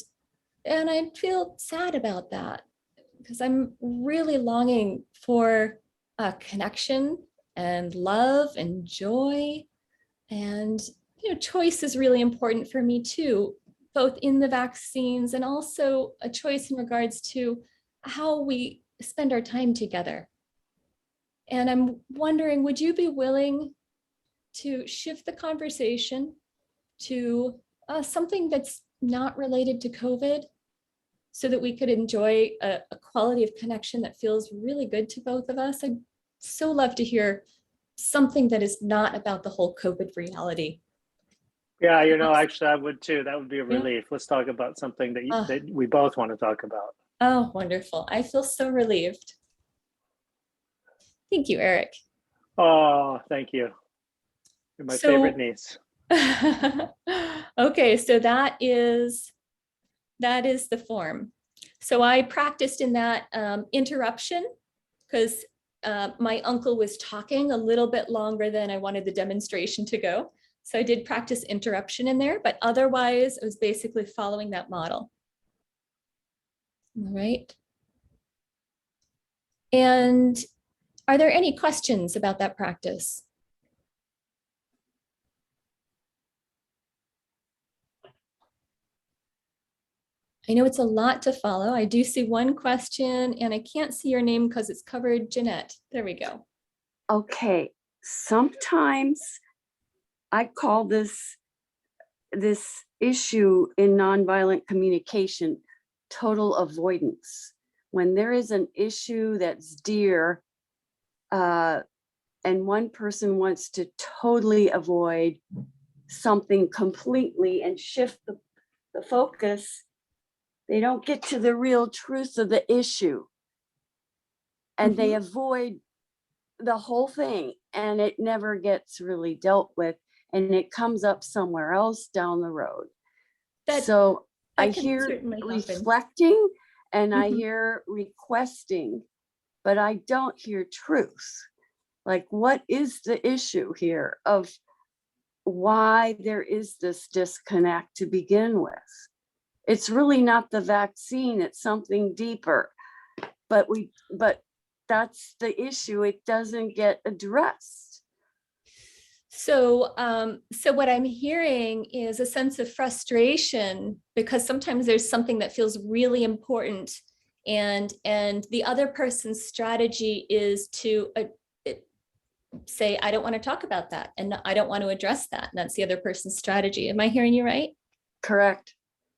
I feel sad about that because I'm really longing for a connection and love and joy. And choice is really important for me too, both in the vaccines and also a choice in regards to how we spend our time together. And I'm wondering, would you be willing to shift the conversation to something that's not related to COVID so that we could enjoy a quality of connection that feels really good to both of us? I'd so love to hear something that is not about the whole COVID reality. Yeah, actually I would too. That would be a relief. Let's talk about something that, that we both want to talk about. Oh, wonderful. I feel so relieved. Thank you, Eric. Oh, thank you. You're my favorite niece. Okay, so that is the form. So I practiced in that interruption because my uncle was talking a little bit longer than I wanted the demonstration to go. So I did practice interruption in there, but otherwise I was basically following that model. All right. And are there any questions about that practice? I know it's a lot to follow. I do see one question and I can't see your name because it's covered. Jeanette, there we go. Okay, sometimes I call this issue in nonviolent communication total avoidance. When there is an issue that's dear and one person wants to totally avoid something completely and shift the focus, they don't get to the real truth of the issue. And they avoid the whole thing and it never gets really dealt with and it comes up somewhere else down the road. So I hear reflecting and I hear requesting, but I don't hear truth. Like, what is the issue here of why there is this disconnect to begin with? It's really not the vaccine, it's something deeper, but that's the issue. It doesn't get addressed. So, so what I'm hearing is a sense of frustration because sometimes there's something that feels really important, and the other person's strategy is to say, I don't want to talk about that, and I don't want to address that. And that's the other person's strategy. Am I hearing you right? Correct.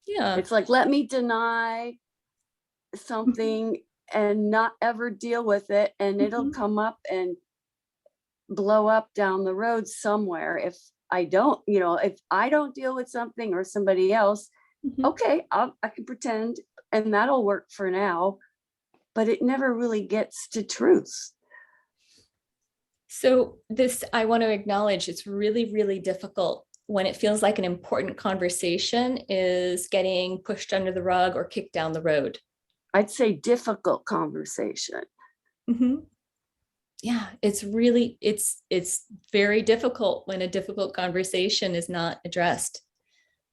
Yeah. It's like, let me deny something and not ever deal with it, and it'll come up and blow up down the road somewhere. If I don't, if I don't deal with something or somebody else, okay, I can pretend and that'll work for now, but it never really gets to truth. So this, I want to acknowledge, it's really, really difficult when it feels like an important conversation is getting pushed under the rug or kicked down the road. I'd say difficult conversation. Yeah, it's really, it's very difficult when a difficult conversation is not addressed.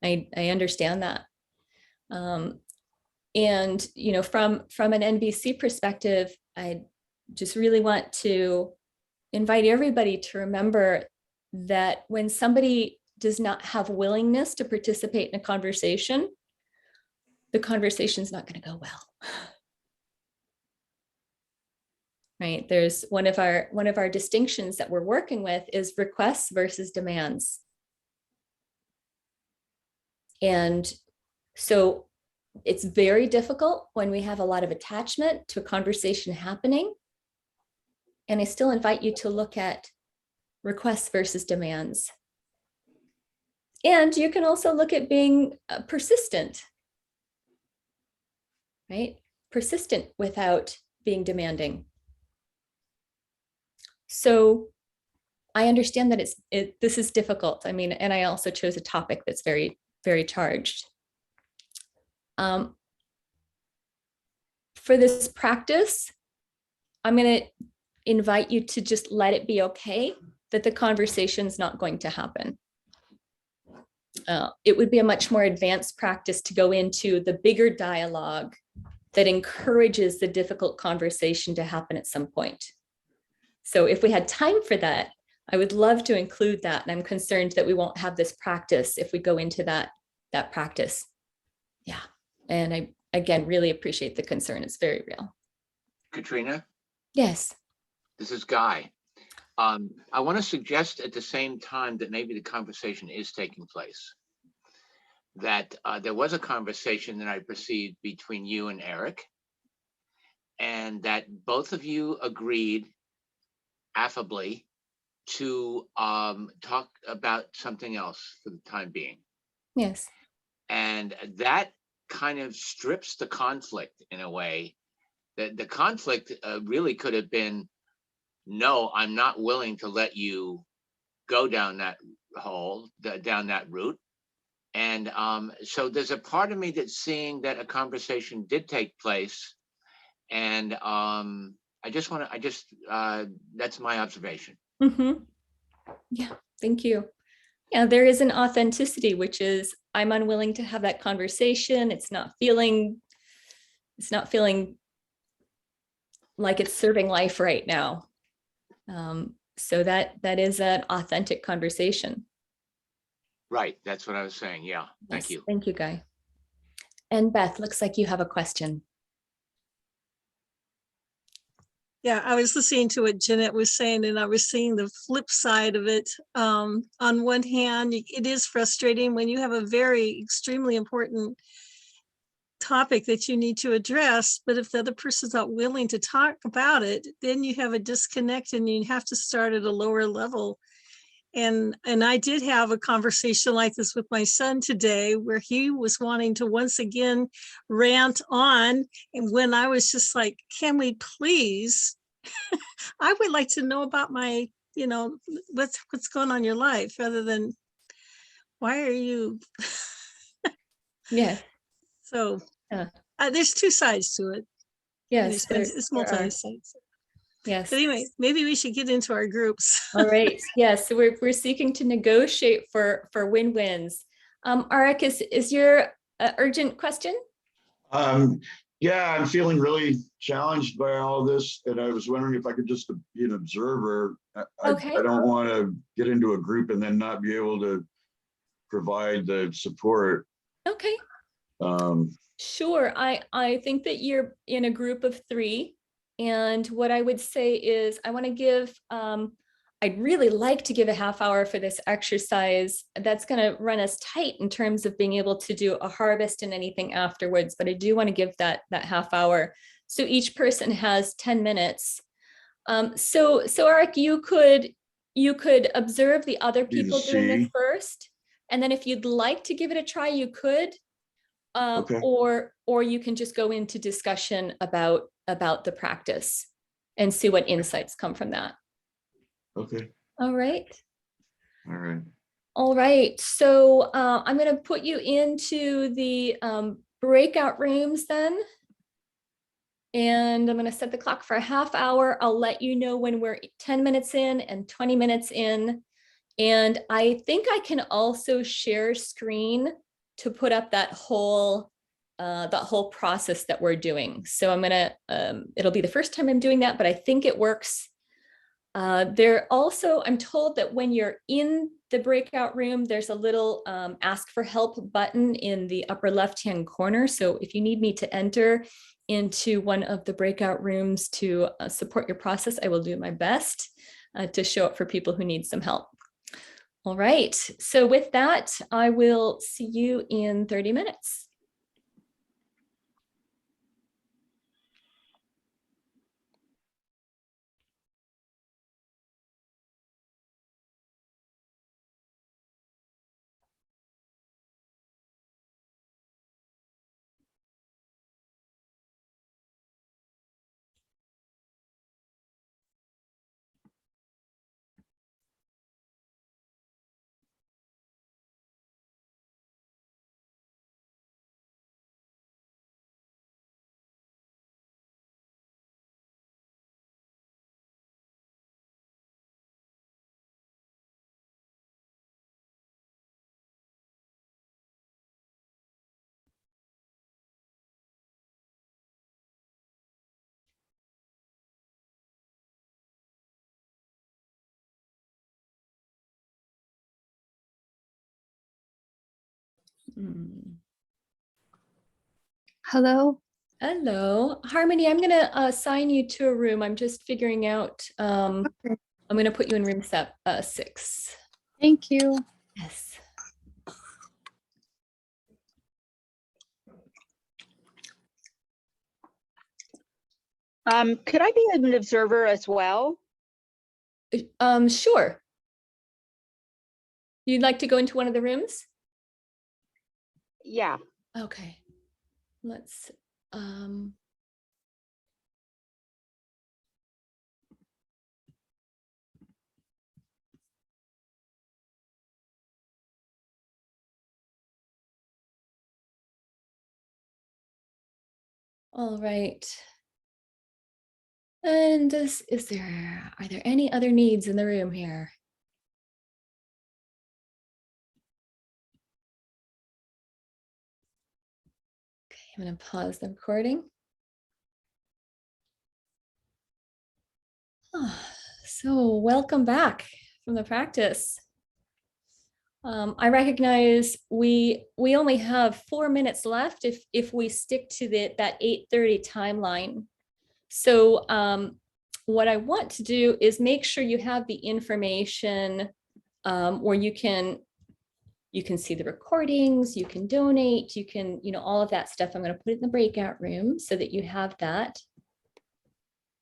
I understand that. And, from an NVC perspective, I just really want to invite everybody to remember that when somebody does not have willingness to participate in a conversation, the conversation's not going to go well. Right? There's one of our distinctions that we're working with is requests versus demands. And so it's very difficult when we have a lot of attachment to a conversation happening. And I still invite you to look at requests versus demands. And you can also look at being persistent, right? Persistent without being demanding. So I understand that this is difficult. I mean, and I also chose a topic that's very, very charged. for this practice, I'm going to invite you to just let it be okay that the conversation's not going to happen. It would be a much more advanced practice to go into the bigger dialogue that encourages the difficult conversation to happen at some point. So if we had time for that, I would love to include that. And I'm concerned that we won't have this practice if we go into that practice. Yeah. And I, again, really appreciate the concern. It's very real. Katrina, Yes. this is Guy. I want to suggest at the same time that maybe the conversation is taking place. That there was a conversation that I perceived between you and Eric, and that both of you agreed affably to talk about something else for the time being. Yes. And that kind of strips the conflict in a way. That the conflict really could have been, no, I'm not willing to let you go down that hole, down that route. And so there's a part of me that's seeing that a conversation did take place. And that's my observation. Mm-hmm. Yeah, thank you. Yeah, there is an authenticity, which is I'm unwilling to have that conversation. It's not feeling like it's serving life right now. So that is an authentic conversation. Right, that's what I was saying. Yeah, thank Yes, you. Thank you, Guy. And Beth, looks like you have a question. Yeah, I was listening to what Jeanette was saying, and I was seeing the flip side of it. On one hand, it is frustrating when you have a very extremely important topic that you need to address, but if the other person's not willing to talk about it, then you have a disconnect and you have to start at a lower level. And I did have a conversation like this with my son today, where he was wanting to once again rant on. And when I was just like, can we please, I would like to know about my, what's going on in your life, rather than why are you? Yeah. So there's two sides to it. Yes, It's multi-sides. Yes. But anyway, maybe we should get into our groups. All right. Yes. So we're seeking to negotiate for win-wins. Arik, is your urgent question? Yeah, I'm feeling really challenged by all this, and I was wondering if I could just be an observer. Okay. I don't want to get into a group and then not be able to provide the support. Okay. Sure. I think that you're in a group of 3. And what I would say is I want to give, I'd really like to give a half hour for this exercise. That's going to run us tight in terms of being able to do a harvest and anything afterwards. But I do want to give that half hour. So each person has 10 minutes. So Arik, you could observe the other people doing this first. And then if you'd like to give it a try, you could. Okay. Or you can just go into discussion about the practice and see what insights come from that. Okay. All right. All right. All right. So I'm going to put you into the breakout rooms then. And I'm going to set the clock for a half hour. I'll let you know when we're 10 minutes in and 20 minutes in. And I think I can also share screen to put up that whole process that we're doing. So I'm gonna, it'll be the first time I'm doing that, but I think it works. There also, I'm told that when you're in the breakout room, there's a little ask for help button in the upper left-hand corner. So if you need me to enter into one of the breakout rooms to support your process, I will do my best to show up for people who need some help. All right, so with that, I will see you in 30 minutes. Hello. Hello, Harmony. I'm going to assign you to a room. I'm just figuring out. I'm going to put you in room 6. Thank you. Yes. Could I be an observer as well? Sure. You'd like to go into one of the rooms? Yeah. Okay. Let's all right. And are there any other needs in the room here? Okay, I'm going to pause the recording. So welcome back from the practice. I recognize we only have 4 minutes left if we stick to that 8:30 timeline. So what I want to do is make sure you have the information where you can see the recordings, you can donate, you can, all of that stuff. I'm going to put it in the breakout room so that you have that.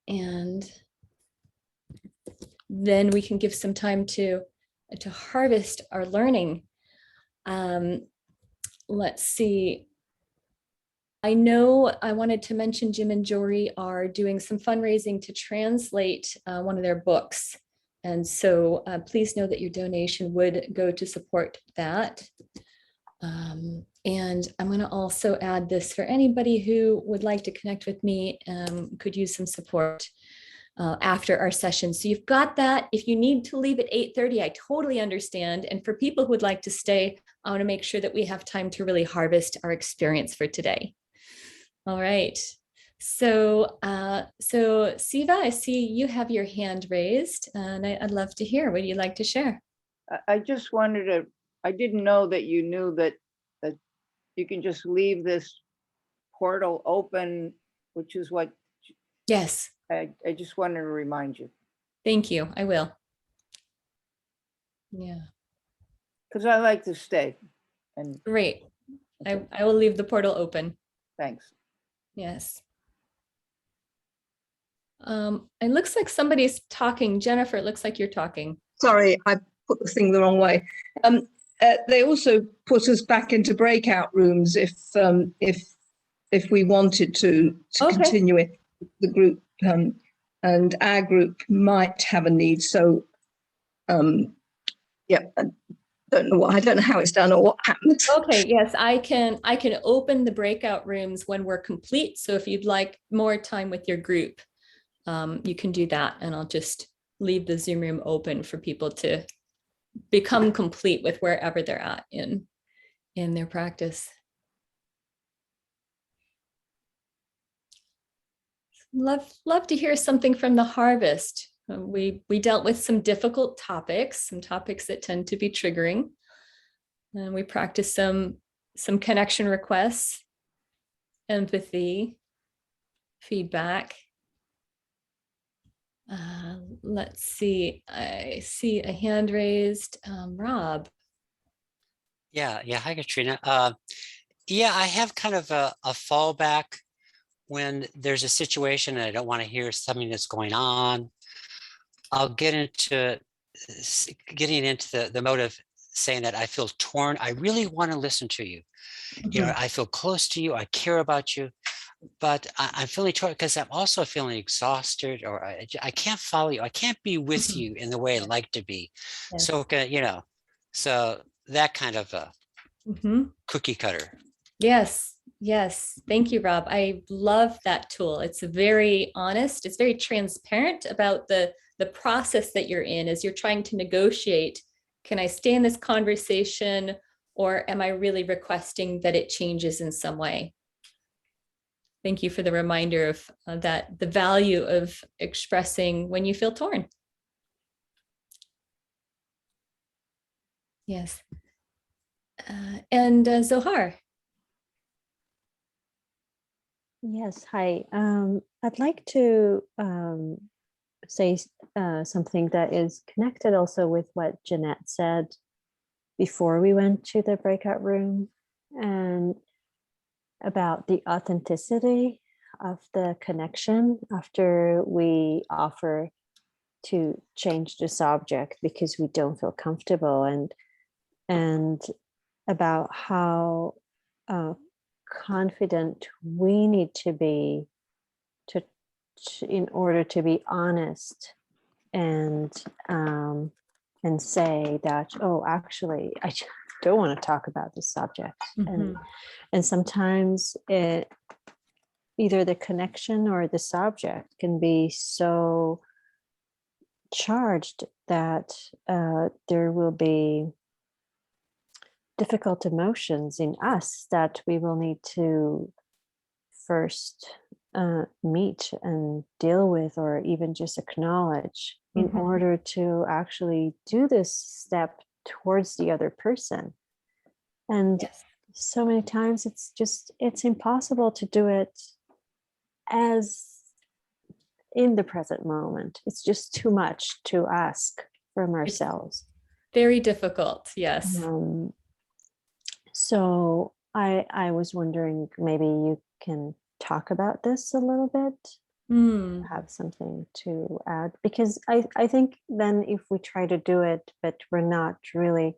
And then we can give some time to harvest our learning. Let's see. I know I wanted to mention Jim and Jory are doing some fundraising to translate one of their books. And so please know that your donation would go to support that. And I'm going to also add this for anybody who would like to connect with me, could use some support after our session. So you've got that. If you need to leave at 8:30, I totally understand. And for people who would like to stay, I want to make sure that we have time to really harvest our experience for today. All right. So, Siva, I see you have your hand raised, and I'd love to hear what you'd like to share. I just wanted to, I didn't know that you knew that you can just leave this portal open, which is what. Yes. I just wanted to remind you. Thank you. I will. Yeah. Because I like to stay. And great. I will leave the portal open. Thanks. Yes. It looks like somebody's talking. Jennifer, it looks like you're talking. Sorry, I put the thing the wrong way. They also put us back into breakout rooms if we wanted to continue it. The group and our group might have a need. So, yeah, I don't know how it's done or what happens. Okay, yes, I can open the breakout rooms when we're complete. So if you'd like more time with your group, you can do that, and I'll just leave the Zoom room open for people to become complete with wherever they're at in their practice. Love to hear something from the harvest. We dealt with some difficult topics, some topics that tend to be triggering, and we practiced some connection requests, empathy, feedback. Let's see. I see a hand raised. Rob. Yeah. Hi, Katrina. Yeah, I have kind of a fallback when there's a situation and I don't want to hear something that's going on. I'll get into getting into the mode of saying that I feel torn. I really want to listen to you. You know, I feel close to you. I care about you. But I'm feeling torn because I'm also feeling exhausted, or I can't follow you. I can't be with you in the way I'd like to be. Yes. So, so that kind of a cookie cutter. Yes. Thank you, Rob. I love that tool. It's very honest. It's very transparent about the process that you're in as you're trying to negotiate. Can I stay in this conversation, or am I really requesting that it changes in some way? Thank you for the reminder of that, the value of expressing when you feel torn. Yes. And Zohar. Yes, hi. I'd like to say something that is connected also with what Jeanette said before we went to the breakout room, and about the authenticity of the connection after we offer to change the subject because we don't feel comfortable, and about how confident we need to be to in order to be honest and say that, oh, actually I don't want to talk about this subject. And sometimes it either the connection or the subject can be so charged that there will be difficult emotions in us that we will need to first meet and deal with, or even just acknowledge in order to actually do this step towards the other person. And so many times it's impossible to do it as in the present moment. It's just too much to ask from ourselves. Very difficult, yes. So I was wondering, maybe you can talk about this a little bit, have something to add, because I think then if we try to do it, but we're not really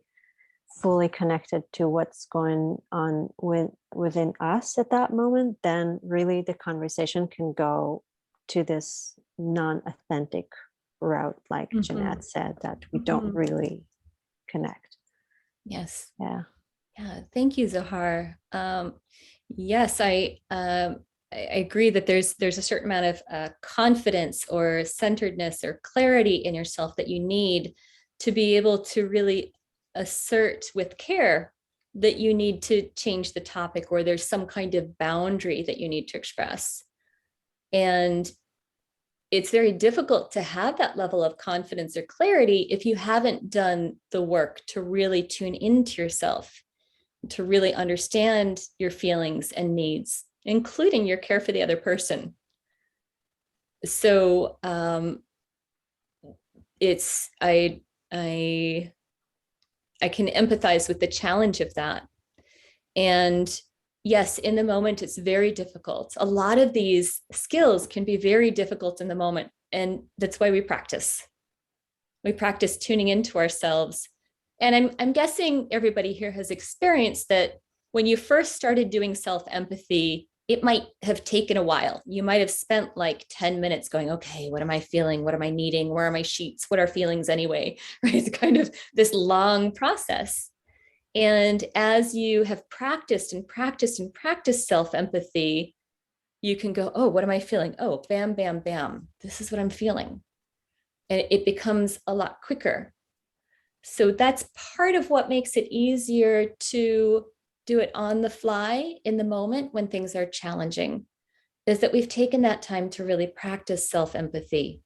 fully connected to what's going on within us at that moment, then really the conversation can go to this non-authentic route, like Jeanette said, that we don't really connect. Yes. Yeah. Yeah. Thank you, Zohar. Yes, I agree that there's a certain amount of confidence or centeredness or clarity in yourself that you need to be able to really assert with care that you need to change the topic, or there's some kind of boundary that you need to express. And it's very difficult to have that level of confidence or clarity if you haven't done the work to really tune into yourself, to really understand your feelings and needs, including your care for the other person. So I can empathize with the challenge of that. And yes, in the moment, it's very difficult. A lot of these skills can be very difficult in the moment. And that's why we practice. We practice tuning into ourselves. And I'm guessing everybody here has experienced that when you first started doing self-empathy, it might have taken a while. You might have spent like 10 minutes going, okay, what am I feeling? What am I needing? Where are my sheets? What are feelings anyway? Right? It's kind of this long process. And as you have practiced and practiced and practiced self-empathy, you can go, oh, what am I feeling? Oh, bam, bam, bam. This is what I'm feeling. And it becomes a lot quicker. So that's part of what makes it easier to do it on the fly in the moment when things are challenging, is that we've taken that time to really practice self-empathy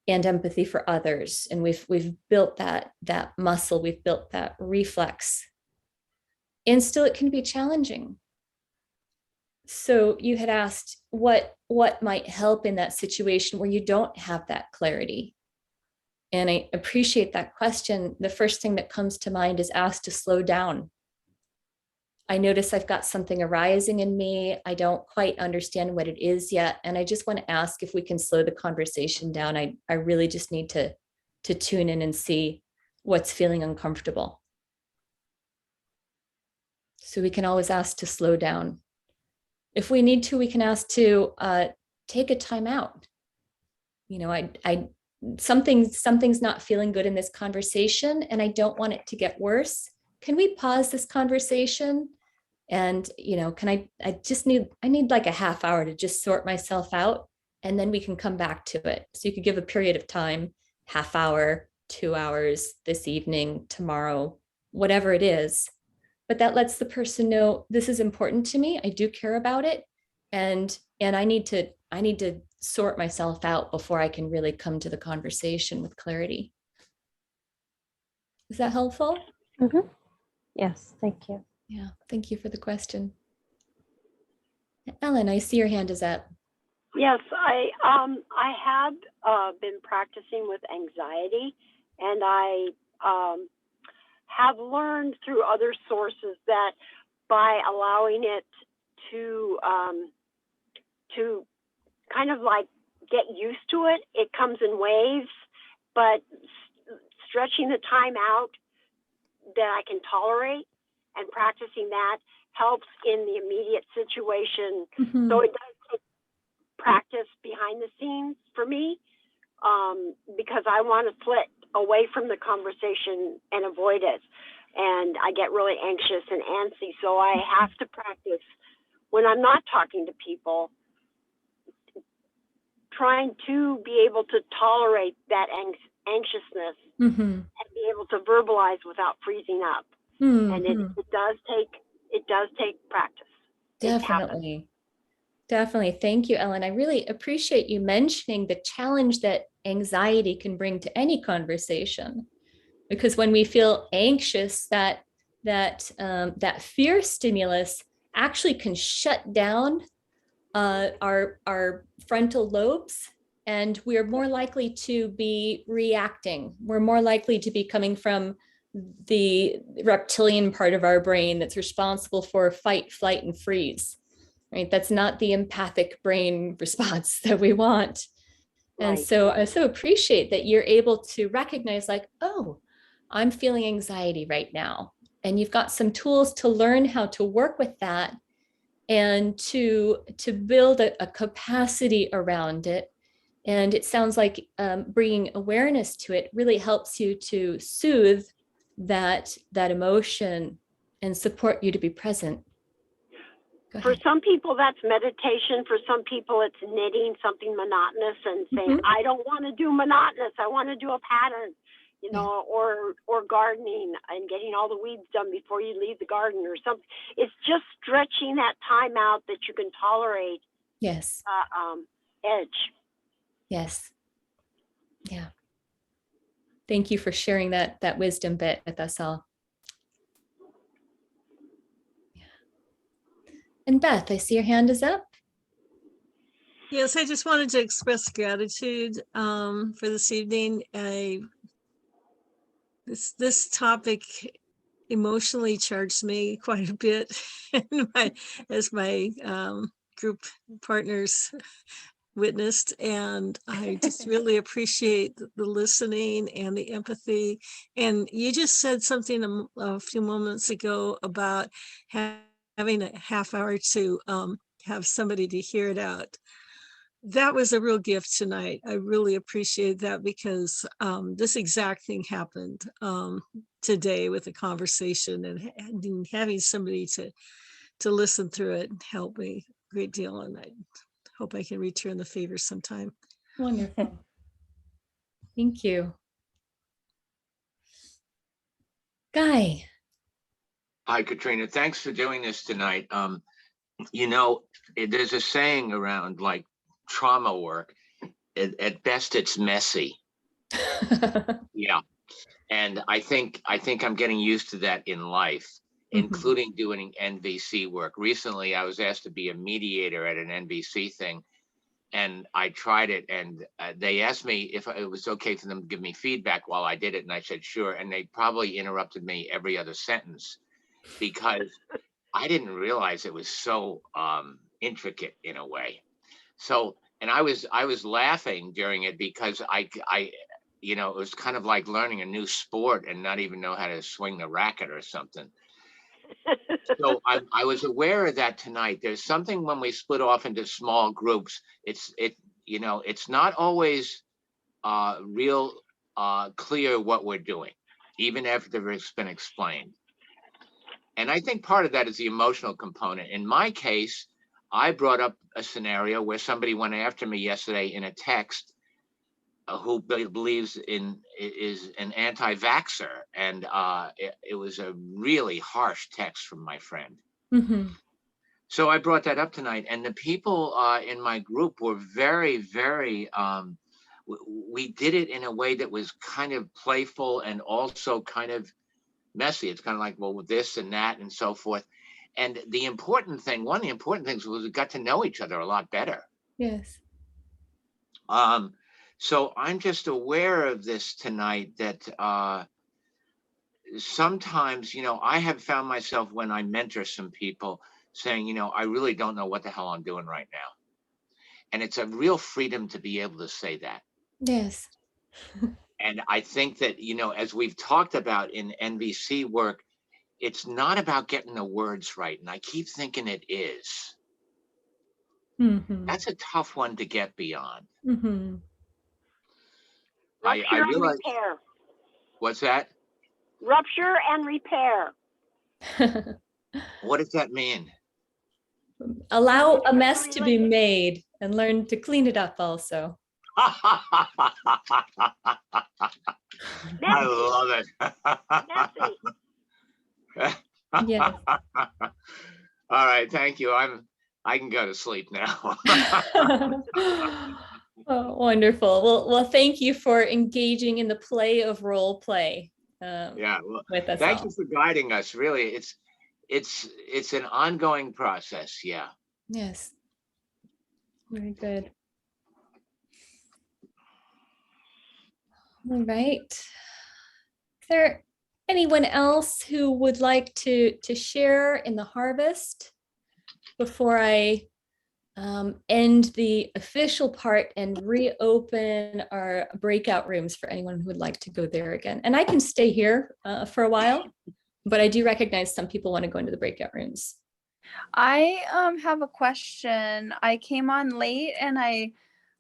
and empathy for others. And we've built that muscle, we've built that reflex. And still it can be challenging. So you had asked what might help in that situation where you don't have that clarity. And I appreciate that question. The first thing that comes to mind is ask to slow down. I notice I've got something arising in me. I don't quite understand what it is yet. And I just want to ask if we can slow the conversation down. I really just need to tune in and see what's feeling uncomfortable. So we can always ask to slow down. If we need to, we can ask to take a time out. You know, something's not feeling good in this conversation and I don't want it to get worse. Can we pause this conversation? And, you know, I need like a half hour to just sort myself out, and then we can come back to it. So you could give a period of time, half hour, 2 hours, this evening, tomorrow, whatever it is. But that lets the person know this is important to me. I do care about it. And I need to sort myself out before I can really come to the conversation with clarity. Is that helpful? Yes, thank you. Yeah, thank you for the question. Ellen, I see your hand is up. Yes, I had been practicing with anxiety, and I have learned through other sources that by allowing it to kind of like get used to it, it comes in waves, but stretching the time out that I can tolerate and practicing that helps in the immediate situation. Mhm. So it does take practice behind the scenes for me, because I want to flit away from the conversation and avoid it. And I get really anxious and antsy. So I have to practice when I'm not talking to people, trying to be able to tolerate that anxiousness Mhm. and be able to verbalize without freezing up. And it Mhm. does take practice. It happens. Definitely. Definitely. Thank you, Ellen. I really appreciate you mentioning the challenge that anxiety can bring to any conversation. Because when we feel anxious, that fear stimulus actually can shut down our frontal lobes, and we're more likely to be reacting. We're more likely to be coming from the reptilian part of our brain that's responsible for fight, flight, and freeze. Right? That's not the empathic brain response that we want. And Right. so I so appreciate that you're able to recognize, like, oh, I'm feeling anxiety right now. And you've got some tools to learn how to work with that and to build a capacity around it. And it sounds like bringing awareness to it really helps you to soothe that emotion and support you to be present. Go For ahead. some people, that's meditation. For some people, it's knitting, something monotonous, and saying, Mhm. I don't want to do monotonous. I want to do a pattern, you know, or gardening and getting all the weeds done before you leave the garden or something. It's just stretching that time out that you can tolerate Yes. edge. Yes. Yeah. Thank you for sharing that wisdom bit with us all. And Beth, I see your hand is up. Yes, I just wanted to express gratitude for this evening. This topic emotionally charged me quite a bit as my group partners witnessed, and I just really appreciate the listening and the empathy. And you just said something a few moments ago about having a half hour to have somebody to hear it out. That was a real gift tonight. I really appreciate that, because this exact thing happened today with the conversation, and having somebody to listen through it helped me a great deal. And I hope I can return the favor sometime. Wonderful. Thank you. Guy. Hi, Katrina. Thanks for doing this tonight. You know, there's a saying around like trauma work. At best, it's messy. Yeah. And I think I'm getting used to that in life, including doing NVC work. Recently, I was asked to be a mediator at an NVC thing, and I tried it, and they asked me if it was okay for them to give me feedback while I did it, and I said sure. And they probably interrupted me every other sentence because I didn't realize it was so intricate in a way. So, and I was laughing during it because I you know, it was kind of like learning a new sport and not even know how to swing the racket or something. So I was aware of that tonight. There's something when we split off into small groups, you know, it's not always real clear what we're doing, even after it's been explained. And I think part of that is the emotional component. In my case, I brought up a scenario where somebody went after me yesterday in a text who believes is an anti-vaxxer, and it was a really harsh text from my friend. So I brought that up tonight, and the people in my group were very, very. We did it in a way that was kind of playful and also kind of messy. It's kind of like, well, with this and that and so forth. And the important thing, one of the important things was we got to know each other a lot better. Yes. So I'm just aware of this tonight that sometimes, I have found myself when I mentor some people saying, I really don't know what the hell I'm doing right now. And it's a real freedom to be able to say that. Yes. And I think that, as we've talked about in NVC work, it's not about getting the words right. And I keep thinking it is. Mm-hmm. That's a tough one to get beyond. Mm-hmm. I Rupture and realize. repair. What's that? Rupture and repair. What does that mean? Allow a mess to be made and learn to clean it up also. I love it. Yes. All right, thank you. I can go to sleep now. Oh, wonderful. Well, thank you for engaging in the play of role play. Yeah, well, with us thank all. you for guiding us. Really, it's an ongoing process. Yeah. Yes. Very good. All right. Is there anyone else who would like to share in the harvest before I end the official part and reopen our breakout rooms for anyone who would like to go there again? And I can stay here for a while, but I do recognize some people want to go into the breakout rooms. I have a question. I came on late and I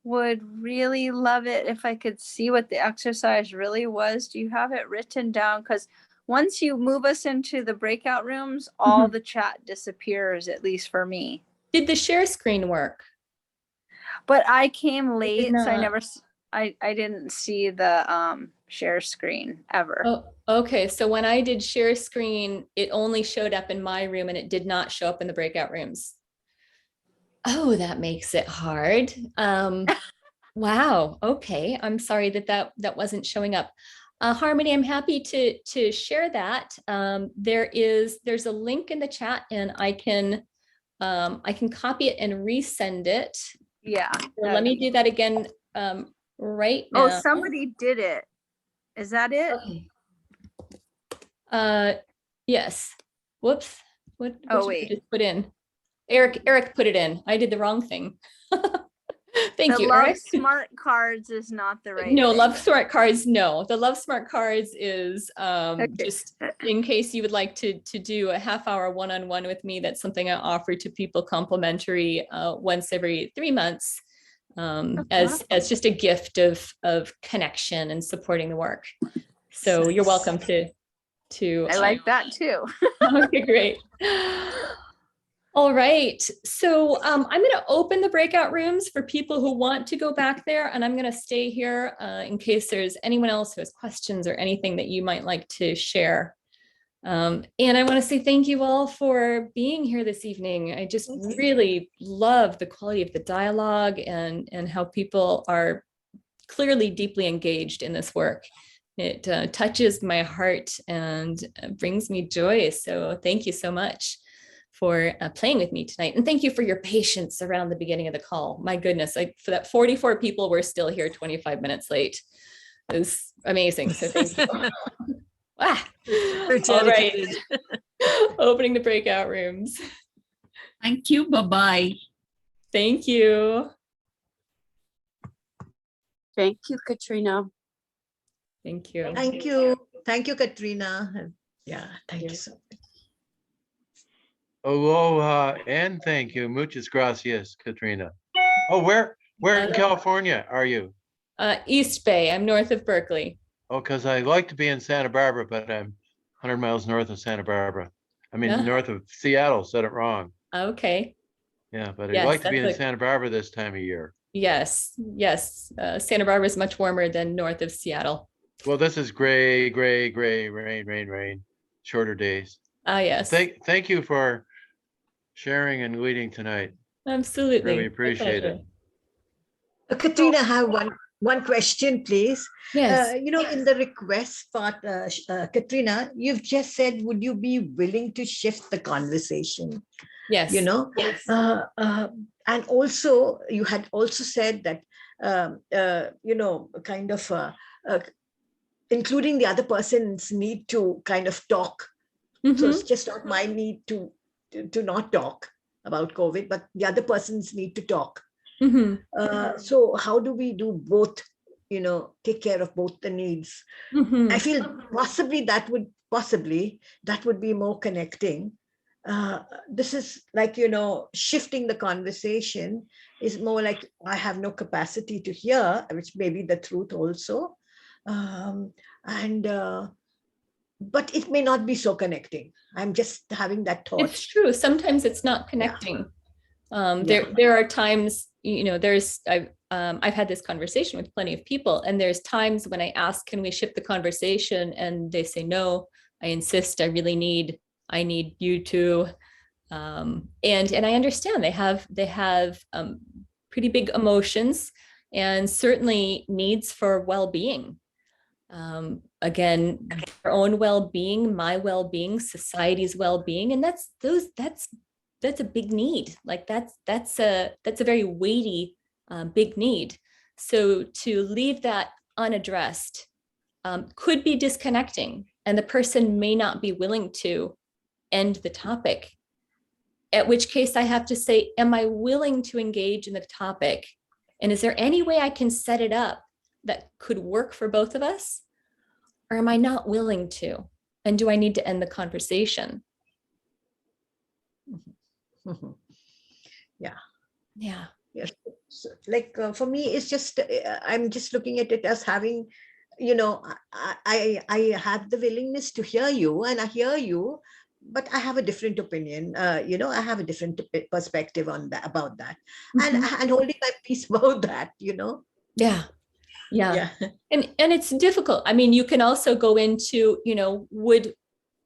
would really love it if I could see what the exercise really was. Do you have it written down? Because once you move us into the breakout rooms, all the chat disappears, at least for me. Did the share screen work? But I came late, so not. I didn't see the share screen ever. Oh, okay. So when I did share screen, it only showed up in my room and it did not show up in the breakout rooms. Oh, that makes it hard. Wow. Okay. I'm sorry that wasn't showing up. Harmony, I'm happy to share that. There's a link in the chat and I can copy it and resend it. Yeah. So let me do that again right now. Oh, somebody did it. Is that it? Okay. Yes. Whoops. What Oh, did wait. I just put in? Eric put it in. I did the wrong thing. Thank you, Love Eric. Smart Cards is not the right No, thing. Love Smart Cards. No, the Love Smart Cards is just in case you would like to do a half-hour one-on-one with me. That's something I offer to people complimentary once every 3 months as just a gift of connection and supporting the work. So you're welcome to. I like that too. Okay, great. All right, so I'm going to open the breakout rooms for people who want to go back there, and I'm going to stay here in case there's anyone else who has questions or anything that you might like to share. And I want to say thank you all for being here this evening. I just really love the quality of the dialogue and how people are clearly deeply engaged in this work. It touches my heart and brings me joy. So thank you so much for playing with me tonight. And thank you for your patience around the beginning of the call. My goodness, for that 44 people were still here 25 minutes late. It was amazing. So thank you. All right. Opening the breakout rooms. Thank you. Bye-bye. Thank you. Thank you, Katrina. Thank you. Thank you. Thank you, Katrina. Yeah, thank you so much. Aloha and thank you. Muchas gracias, Katrina. Oh, where in California are you? East Bay. I'm north of Berkeley. Oh, because I like to be in Santa Barbara, but I'm 100 miles north of Santa Barbara. I mean, north of Seattle, said it wrong. Okay. Yeah, but I'd Yes, like to be in that's Santa Barbara this time of year. Yes. Santa Barbara is much warmer than north of Seattle. Well, this is gray, rain, shorter days. Yes. Thank you for sharing and leading tonight. Absolutely. Really appreciate it. Katrina, I have one one question, please. Yes. In the request part, Katrina, you've just said, would you be willing to shift the conversation? Yes. Yes. And also, you had also said that, kind of including the other person's need to kind of talk. So it's just not my need to not talk about COVID, but the other person's need to talk. So how do we do both, take care of both the needs? I feel possibly that would be more connecting. This is like, shifting the conversation is more like I have no capacity to hear, which may be the truth also. But it may not be so connecting. I'm just having that thought. It's true. Sometimes it's not connecting. There are times, I've had this conversation with plenty of people, and there's times when I ask, can we shift the conversation? And they say, no, I insist, I need you to. And I understand they have pretty big emotions and certainly needs for well-being. Again, their own well-being, my well-being, society's well-being, and that's a big need. Like that's a very weighty, big need. So to leave that unaddressed could be disconnecting, and the person may not be willing to end the topic. At which case I have to say, am I willing to engage in the topic? And is there any way I can set it up that could work for both of us? Or am I not willing to? And do I need to end the conversation? Yeah. Yes. So, like for me, it's just I'm just looking at it as having, I have the willingness to hear you, and I hear you, but I have a different opinion. I have a different perspective on that, about that, and holding my peace about that. Yeah. And it's difficult. I mean, you can also go into,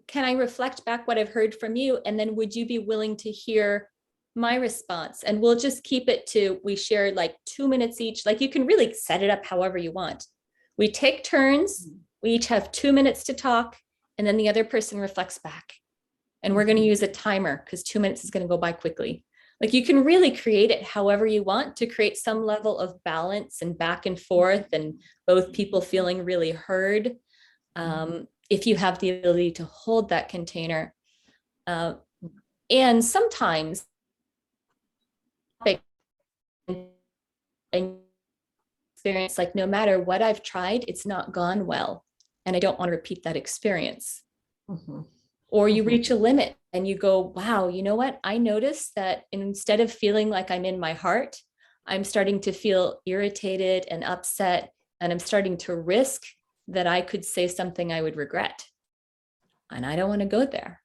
can I reflect back what I've heard from you? And then would you be willing to hear my response? And we'll just keep it to, we share like 2 minutes each. Like you can really set it up however you want. We take turns. We each have 2 minutes to talk, and then the other person reflects back. And we're going to use a timer because 2 minutes is going to go by quickly. Like you can really create it however you want to create some level of balance and back and forth, and both people feeling really heard. If you have the ability to hold that container. And sometimes experience, like no matter what I've tried, it's not gone well. And I don't want to repeat that experience. Or you reach a limit and you go, wow, you know what? I noticed that instead of feeling like I'm in my heart, I'm starting to feel irritated and upset, and I'm starting to risk that I could say something I would regret. And I don't want to go there.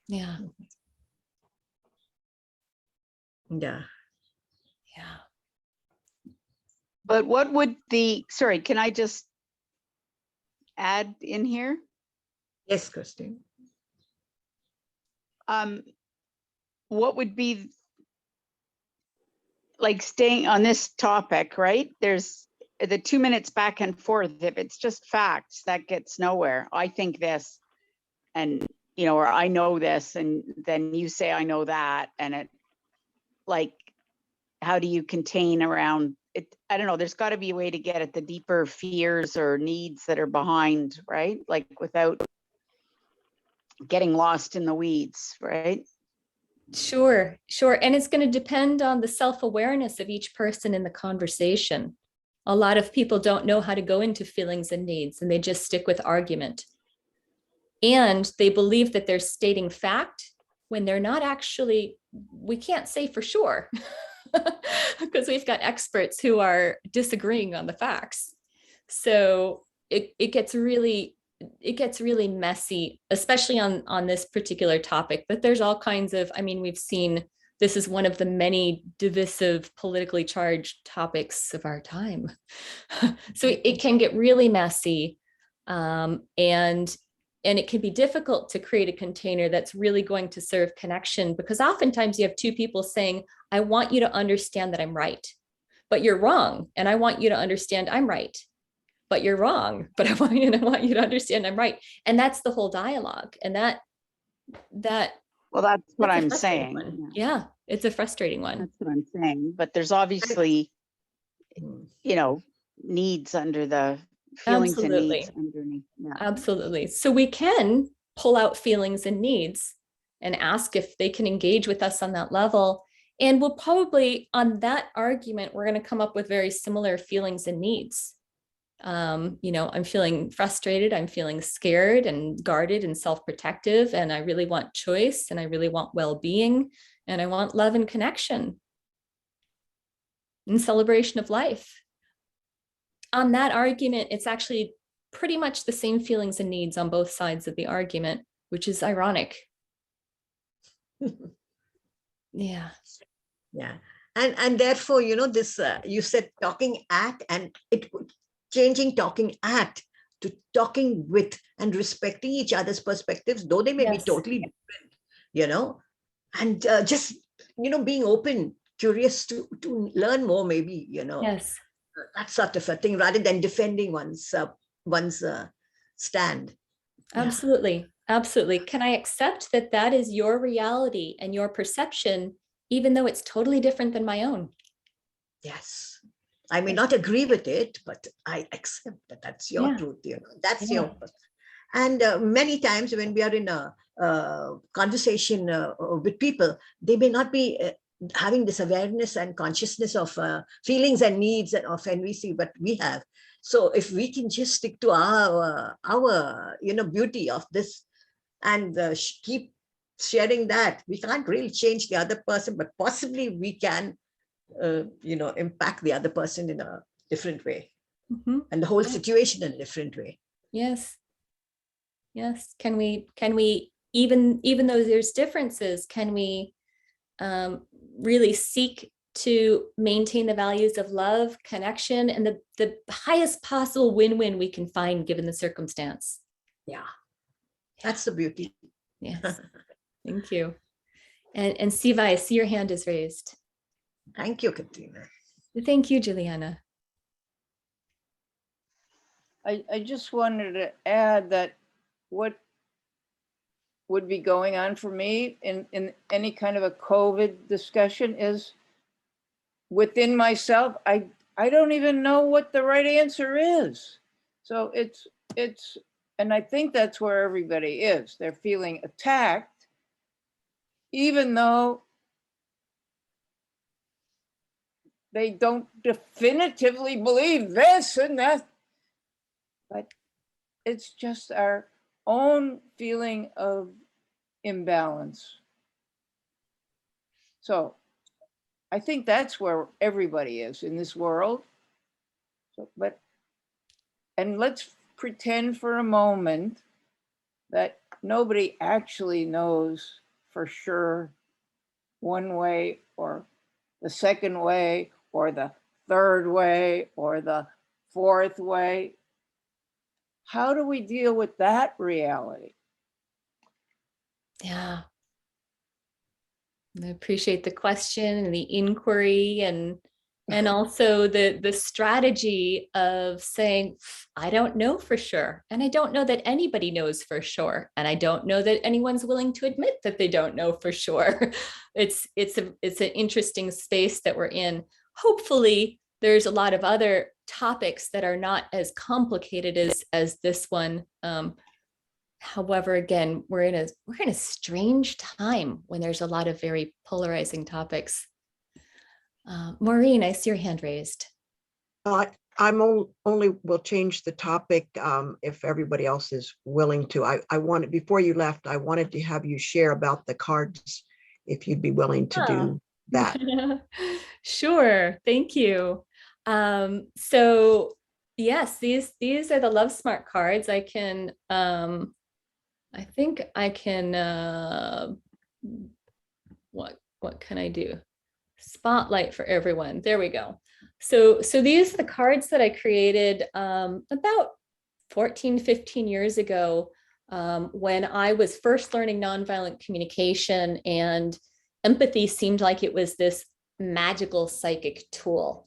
Yeah. But what would sorry, can I just add in here? Yes, Christine. What would be, like, staying on this topic, right? There's the 2 minutes back and forth. If it's just facts, that gets nowhere. I think this, and or I know this, and then you say I know that, and it, like, how do you contain around it? I don't know. There's got to be a way to get at the deeper fears or needs that are behind, right? Like without getting lost in the weeds, right? Sure. And it's going to depend on the self-awareness of each person in the conversation. A lot of people don't know how to go into feelings and needs, and they just stick with argument. And they believe that they're stating fact when they're not actually. We can't say for sure because we've got experts who are disagreeing on the facts. So it gets really messy, especially on this particular topic. But there's all kinds of, we've seen, this is one of the many divisive, politically charged topics of our time. So it can get really messy. And it can be difficult to create a container that's really going to serve connection, because oftentimes you have two people saying, I want you to understand that I'm right. but you're wrong. And I want you to understand I'm right. But you're wrong. But I want you to understand I'm right. And that's the whole dialogue. And that well, that's what a I'm frustrating saying. one. Yeah, it's a frustrating one. That's what I'm saying. But there's obviously, you know, needs under the feelings and needs underneath. Yeah. Absolutely. So we can pull out feelings and needs and ask if they can engage with us on that level. And we'll probably, on that argument, we're going to come up with very similar feelings and needs. You know, I'm feeling frustrated, I'm feeling scared and guarded and self-protective, and I really want choice, and I really want well-being, and I want love and connection and celebration of life. On that argument, it's actually pretty much the same feelings and needs on both sides of the argument, which is ironic. Yeah. Yeah. And therefore, you know, this, you said talking at, and it changing talking at to talking with and respecting each other's perspectives, though they may be totally different, you know, and just, you know, being open, curious to learn more, maybe, you know. Yes. That sort of a thing, rather than defending one's stand. Absolutely. Absolutely. Can I accept that that is your reality and your perception, even though it's totally different than my own? Yes. I may not agree with it, but I accept that that's your truth, you know, that's your. And many times when we are in a conversation with people, they may not be having this awareness and consciousness of feelings and needs of NVC, but we have. So if we can just stick to our you know, beauty of this and keep sharing that, we can't really change the other person, but possibly we can, you know, impact the other person in a different way, and the whole situation in a different way. Yes. Yes. Can we even though there's differences, can we really seek to maintain the values of love, connection, and the highest possible win-win we can find given the circumstance? Yeah. That's the beauty. Yes. Thank you. And Siva, I see your hand is raised. Thank you, Katrina. Thank you, Juliana. I just wanted to add that what would be going on for me in any kind of a COVID discussion is within myself, I don't even know what the right answer is. So it's, and I think that's where everybody is. They're feeling attacked, even though they don't definitively believe this and that, but it's just our own feeling of imbalance. So I think that's where everybody is in this world. So, and let's pretend for a moment that nobody actually knows for sure one way or the second way or the third way or the fourth way. How do we deal with that reality? Yeah. I appreciate the question and the inquiry, and also the strategy of saying, I don't know for sure. And I don't know that anybody knows for sure. And I don't know that anyone's willing to admit that they don't know for sure. It's an interesting space that we're in. Hopefully there's a lot of other topics that are not as complicated as this one. However, again, we're in a strange time when there's a lot of very polarizing topics. Maureen, I see your hand raised. I'm only will change the topic if everybody else is willing to. I wanted, before you left, I wanted to have you share about the cards, if you'd be willing to do that. Sure, thank you. So yes, these are the Love Smart cards. I can I think I can what can I do? Spotlight for everyone. There we go. So these are the cards that I created about 14, 15 years ago when I was first learning nonviolent communication, and empathy seemed like it was this magical psychic tool.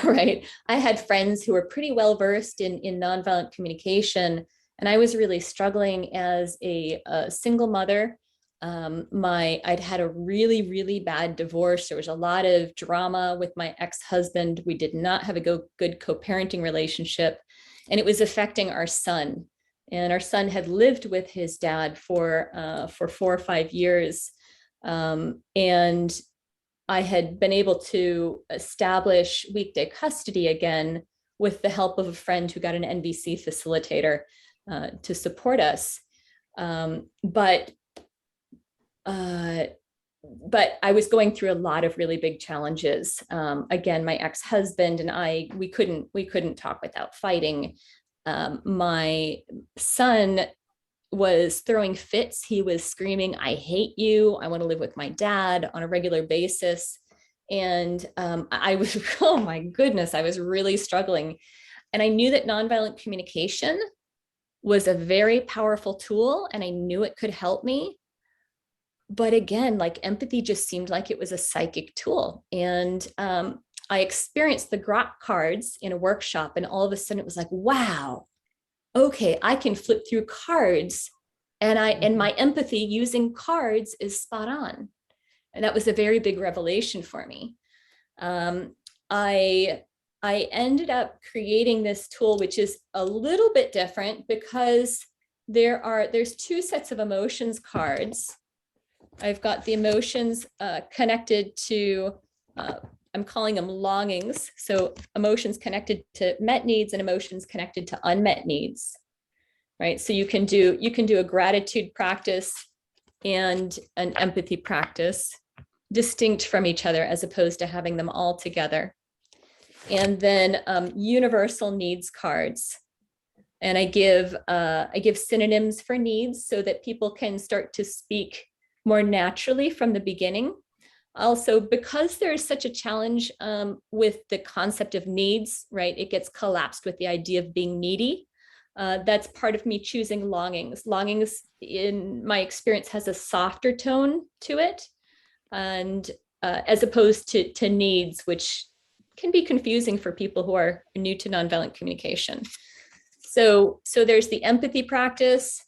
right? I had friends who were pretty well versed in nonviolent communication, and I was really struggling as a single mother. I'd had a really, really bad divorce. There was a lot of drama with my ex-husband. We did not have a good co-parenting relationship, and it was affecting our son. And our son had lived with his dad for 4 or 5 years. And I had been able to establish weekday custody again with the help of a friend who got an NVC facilitator to support us. But I was going through a lot of really big challenges. Again, my ex-husband and I, we couldn't talk without fighting. My son was throwing fits. He was screaming, "I hate you. I want to live with my dad," on a regular basis. And I was, oh my goodness, I was really struggling. And I knew that nonviolent communication was a very powerful tool, and I knew it could help me. But again, like, empathy just seemed like it was a psychic tool. And I experienced the Grok cards in a workshop, and all of a sudden it was like, wow, okay, I can flip through cards, and my empathy using cards is spot on. And that was a very big revelation for me. I ended up creating this tool, which is a little bit different because there's 2 sets of emotions cards. I've got the emotions connected to, I'm calling them longings. So emotions connected to met needs and emotions connected to unmet needs, right? So you can do a gratitude practice and an empathy practice distinct from each other, as opposed to having them all together. And then universal needs cards. And I give synonyms for needs so that people can start to speak more naturally from the beginning. Also, because there is such a challenge with the concept of needs, right? It gets collapsed with the idea of being needy. That's part of me choosing longings. Longings, in my experience, has a softer tone to it, and as opposed to needs, which can be confusing for people who are new to nonviolent communication. So there's the empathy practice,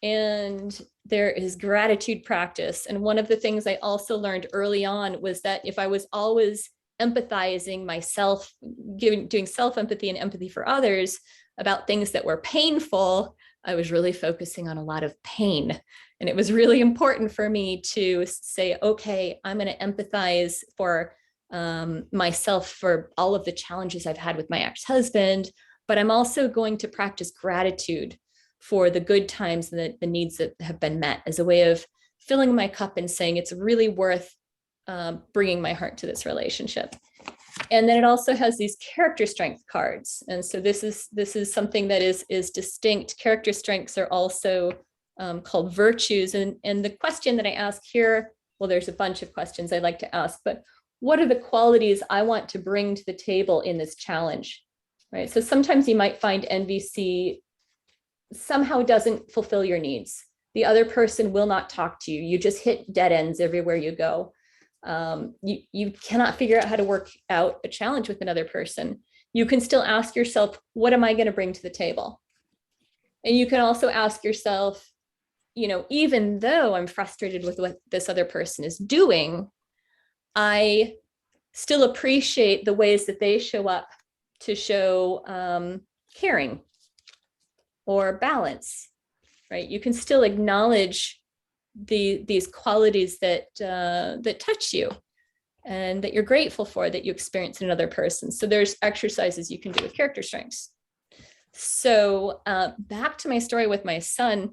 and there is gratitude practice. And one of the things I also learned early on was that if I was always empathizing myself, doing self-empathy and empathy for others about things that were painful, I was really focusing on a lot of pain. And it was really important for me to say, okay, I'm going to empathize for myself for all of the challenges I've had with my ex-husband, but I'm also going to practice gratitude for the good times and the needs that have been met, as a way of filling my cup and saying it's really worth bringing my heart to this relationship. And then it also has these character strength cards. And so this is something that is distinct. Character strengths are also called virtues. And the question that I ask here, well, there's a bunch of questions I like to ask, but what are the qualities I want to bring to the table in this challenge, right? So sometimes you might find NVC somehow doesn't fulfill your needs. The other person will not talk to you. You just hit dead ends everywhere you go. You cannot figure out how to work out a challenge with another person. You can still ask yourself, what am I going to bring to the table? And you can also ask yourself, even though I'm frustrated with what this other person is doing, I still appreciate the ways that they show up to show caring or balance, right? You can still acknowledge these qualities that touch you and that you're grateful for, that you experience in another person. So there's exercises you can do with character strengths. So back to my story with my son,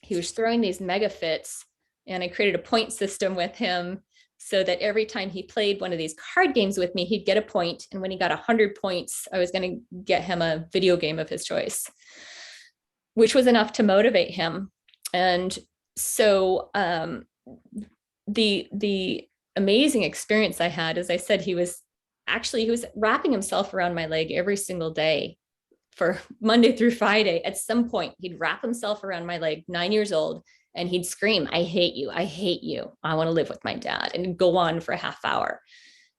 he was throwing these mega fits, and I created a point system with him so that every time he played one of these card games with me, he'd get a point. And when he got 100 points, I was going to get him a video game of his choice, which was enough to motivate him. And so the amazing experience I had, as I said, he was wrapping himself around my leg every single day for Monday through Friday. At some point, he'd wrap himself around my leg, 9 years old, and he'd scream, "I hate you. I hate you. I want to live with my dad," and go on for a half hour.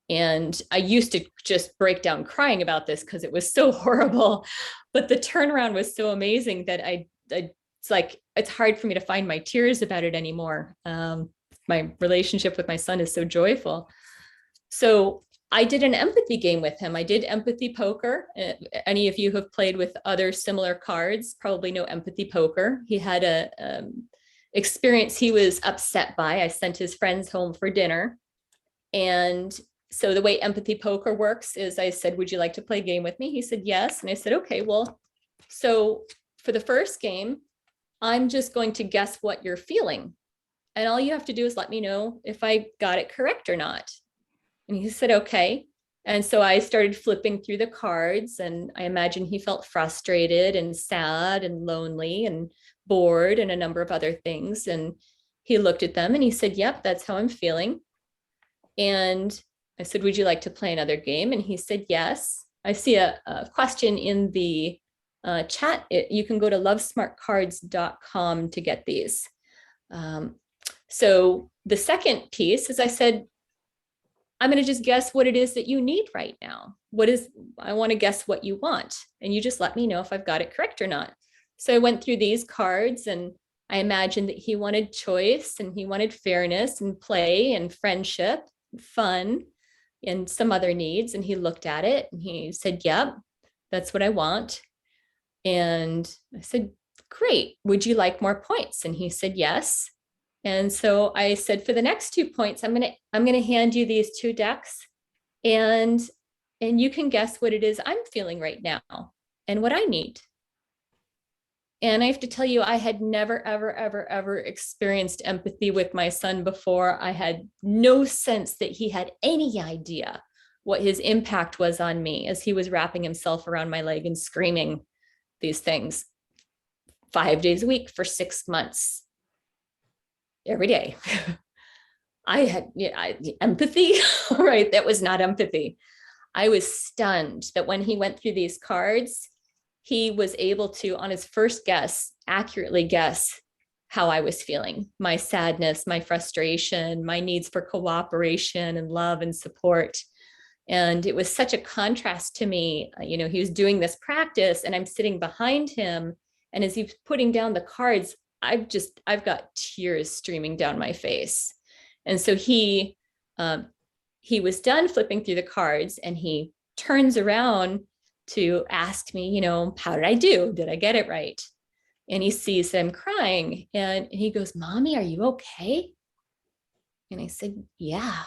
And I used to just break down crying about this because it was so horrible. But the turnaround was so amazing that it's like, it's hard for me to find my tears about it anymore. My relationship with my son is so joyful. So I did an empathy game with him. I did empathy poker. Any of you who have played with other similar cards probably know empathy poker. He had a experience he was upset by. I sent his friends home for dinner. And so the way empathy poker works is I said, would you like to play a game with me? He said, yes. And I said, okay, well, so for the first game, I'm just going to guess what you're feeling. And all you have to do is let me know if I got it correct or not. And he said, okay. And so I started flipping through the cards, and I imagine he felt frustrated and sad and lonely and bored and a number of other things. And he looked at them and he said, yep, that's how I'm feeling. And I said, would you like to play another game? And he said, yes. I see a question in the chat. You can go to lovesmartcards.com to get these. So the second piece is I said, I'm going to just guess what it is that you need right now. I want to guess what you want. And you just let me know if I've got it correct or not. So I went through these cards and I imagined that he wanted choice and he wanted fairness and play and friendship, fun, and some other needs. And he looked at it and he said, yep, that's what I want. And I said, great. Would you like more points? And he said, yes. And so I said, for the next 2 points, I'm gonna hand you these 2 decks, and you can guess what it is I'm feeling right now and what I need. And I have to tell you, I had never, ever, ever, ever experienced empathy with my son before. I had no sense that he had any idea what his impact was on me as he was wrapping himself around my leg and screaming these things 5 days a week for 6 months. Every day. I had empathy, right? That was not empathy. I was stunned that when he went through these cards, he was able to, on his first guess, accurately guess how I was feeling, my sadness, my frustration, my needs for cooperation and love and support. And it was such a contrast to me. He was doing this practice and I'm sitting behind him. And as he's putting down the cards, I've got tears streaming down my face. And so he was done flipping through the cards and he turns around to ask me, how did I do? Did I get it right? And he sees that I'm crying and he goes, Mommy, are you okay? And I said, yeah,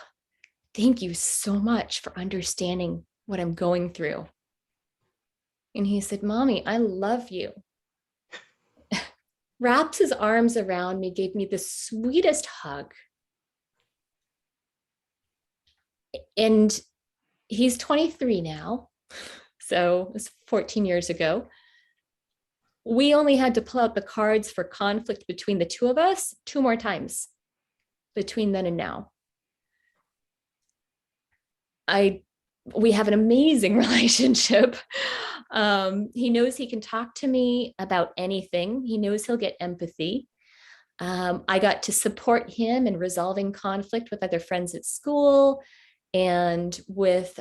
thank you so much for understanding what I'm going through. And he said, Mommy, I love you. Wraps his arms around me, gave me the sweetest hug. And he's 23 now, so it was 14 years ago. We only had to pull out the cards for conflict between the two of us 2 more times between then and now. We have an amazing relationship. He knows he can talk to me about anything. He knows he'll get empathy. I got to support him in resolving conflict with other friends at school and with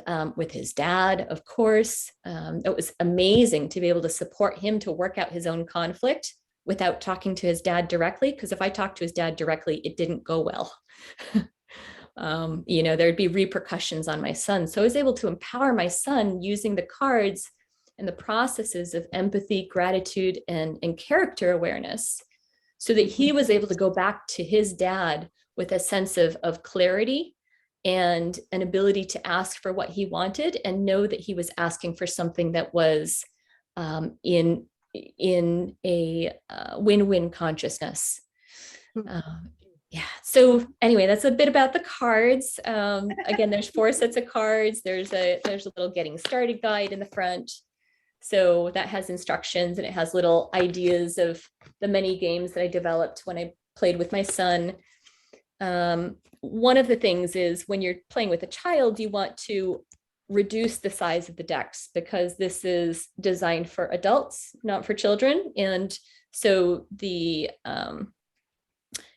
his dad, of course. It was amazing to be able to support him to work out his own conflict without talking to his dad directly, because if I talked to his dad directly, it didn't go well. There'd be repercussions on my son. So I was able to empower my son using the cards and the processes of empathy, gratitude, and character awareness, so that he was able to go back to his dad with a sense of clarity and an ability to ask for what he wanted and know that he was asking for something that was in a win-win consciousness. Yeah. So anyway, that's a bit about the cards. Again, there's 4 sets of cards. There's a little getting started guide in the front. So that has instructions and it has little ideas of the many games that I developed when I played with my son. One of the things is when you're playing with a child, you want to reduce the size of the decks because this is designed for adults, not for children. And so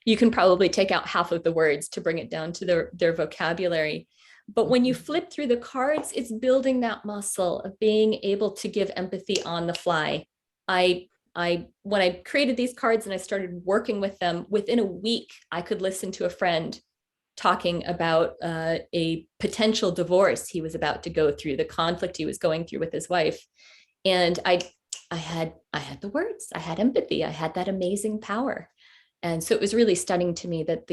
you can probably take out half of the words to bring it down to their vocabulary. But when you flip through the cards, it's building that muscle of being able to give empathy on the fly. When I created these cards and I started working with them, within a week, I could listen to a friend talking about a potential divorce he was about to go through, the conflict he was going through with his wife. And I had the words, I had empathy, I had that amazing power. And so it was really stunning to me that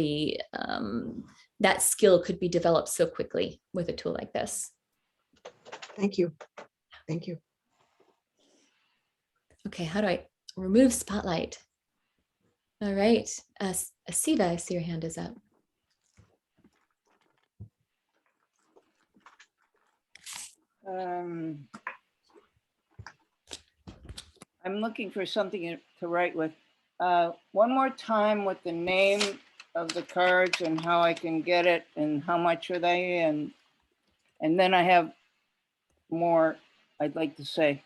that skill could be developed so quickly with a tool like this. Thank you. Thank you. Okay, how do I remove spotlight? All right, Asiva, I see your hand is up. I'm looking for something to write with. One more time with the name of the cards and how I can get it and how much are they, and then I have more I'd like to say.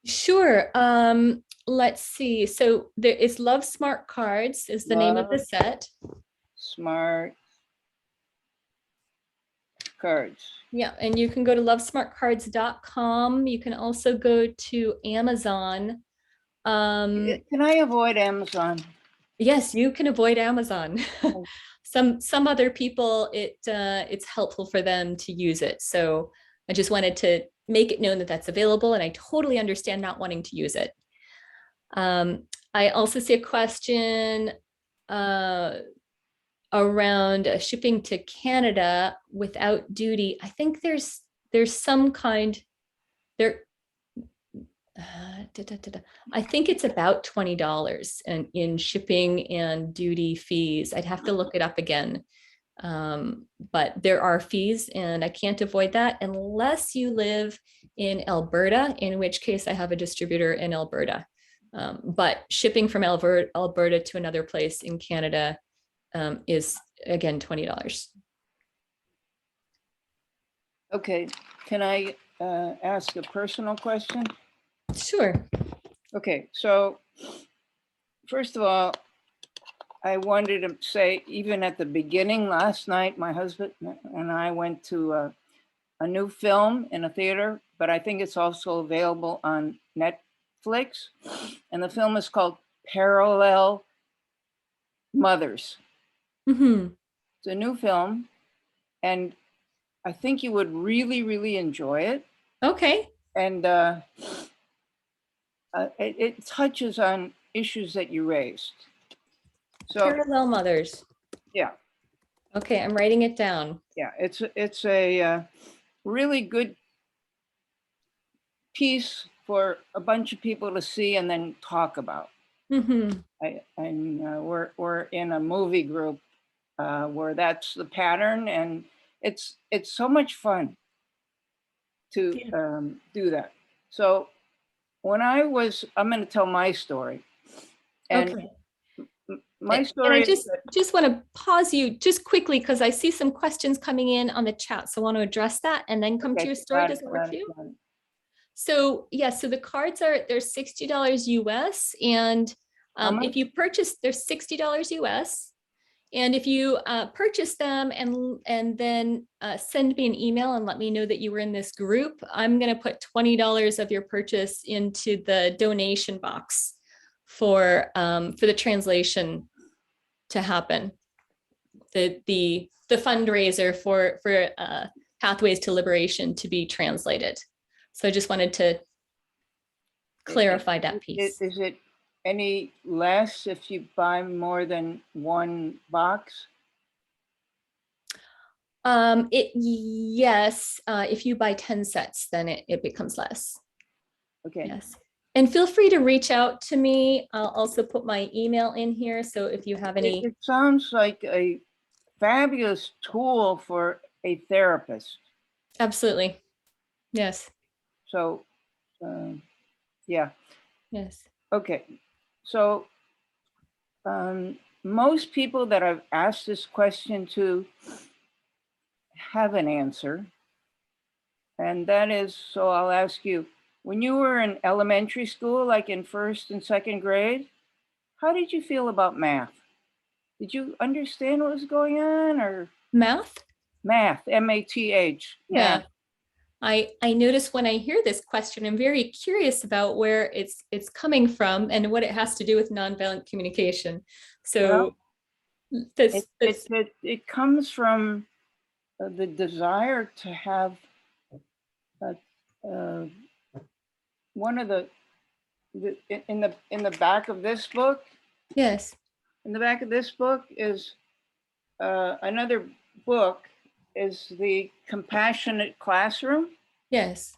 Sure. Let's see. So there is Love Smart Cards is the name of the set. Smart Cards. Yeah, and you can go to lovesmartcards.com. You can also go to Amazon. Can I avoid Amazon? Yes, you can avoid Amazon. Some other people, it's helpful for them to use it. So I just wanted to make it known that that's available, and I totally understand not wanting to use it. I also see a question around shipping to Canada without duty. I think there's some kind there. I think it's about $20 in shipping and duty fees. I'd have to look it up again. But there are fees, and I can't avoid that unless you live in Alberta, in which case I have a distributor in Alberta. But shipping from Alberta to another place in Canada is again $20. Okay, can I ask a personal question? Sure. Okay, so first of all, I wanted to say, even at the beginning last night, my husband and I went to a new film in a theater, but I think it's also available on Netflix. And the film is called Parallel Mothers. Mm-hmm. It's a new film, and I think you would really, really enjoy it. Okay. And it touches on issues that you raised. So, Parallel Mothers. Yeah. Okay, I'm writing it down. Yeah, it's a really good piece for a bunch of people to see and then talk about. Mm-hmm. We're in a movie group where that's the pattern, and it's so much fun to do that. So when I'm going to tell my story, and okay. My And story. I just want to pause you just quickly because I see some questions coming in on the chat. So I want to address that and then come to your story. Does it work for you? So yeah, so the cards they're $60 US, and if you purchase, they're $60 US. And if you purchase them and then send me an email and let me know that you were in this group, I'm going to put $20 of your purchase into the donation box for the translation to happen, the fundraiser for Pathways to Liberation to be translated. So I just wanted to clarify that piece. Is it any less if you buy more than one box? Yes, if you buy 10 sets, then it becomes less. Okay. Yes. And feel free to reach out to me. I'll also put my email in here. So if you have any. It sounds like a fabulous tool for a therapist. Absolutely. Yes. So, yeah. Yes. Okay. So, most people that I've asked this question to have an answer. And that is, so I'll ask you, when you were in elementary school, like in first and second grade, how did you feel about math? Did you understand what was going on, or? Math? Math, M-A-T-H. Yeah. I notice when I hear this question, I'm very curious about where it's coming from and what it has to do with nonviolent communication. So it comes from the desire to have one of the in the back of this book. Yes. In the back of this book is another book is the Compassionate Classroom. Yes.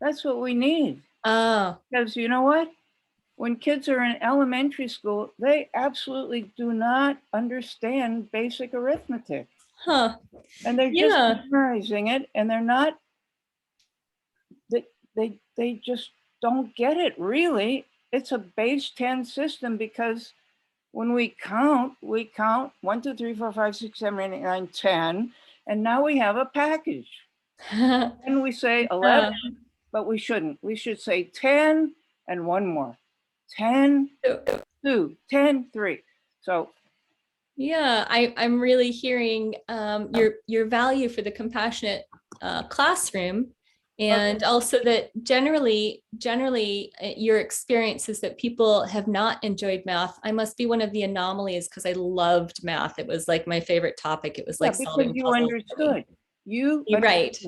That's what we need. Oh. Because you know what? When kids are in elementary school, they absolutely do not understand basic arithmetic. Huh. And they're just memorizing it, and they're not, they just don't get it, really. It's a base 10 system because when we count 1, 2, 3, 4, 5, 6, 7, 8, 9, 10, and now we have a package. And we say 11, but we shouldn't. We should say 10 and one more. 10, 2, 10, 3. So yeah, I'm really hearing your value for the compassionate classroom, and also that generally your experience is that people have not enjoyed math. I must be one of the anomalies because I loved math. It was like my favorite topic. It was like solving you puzzles. understood. You're right.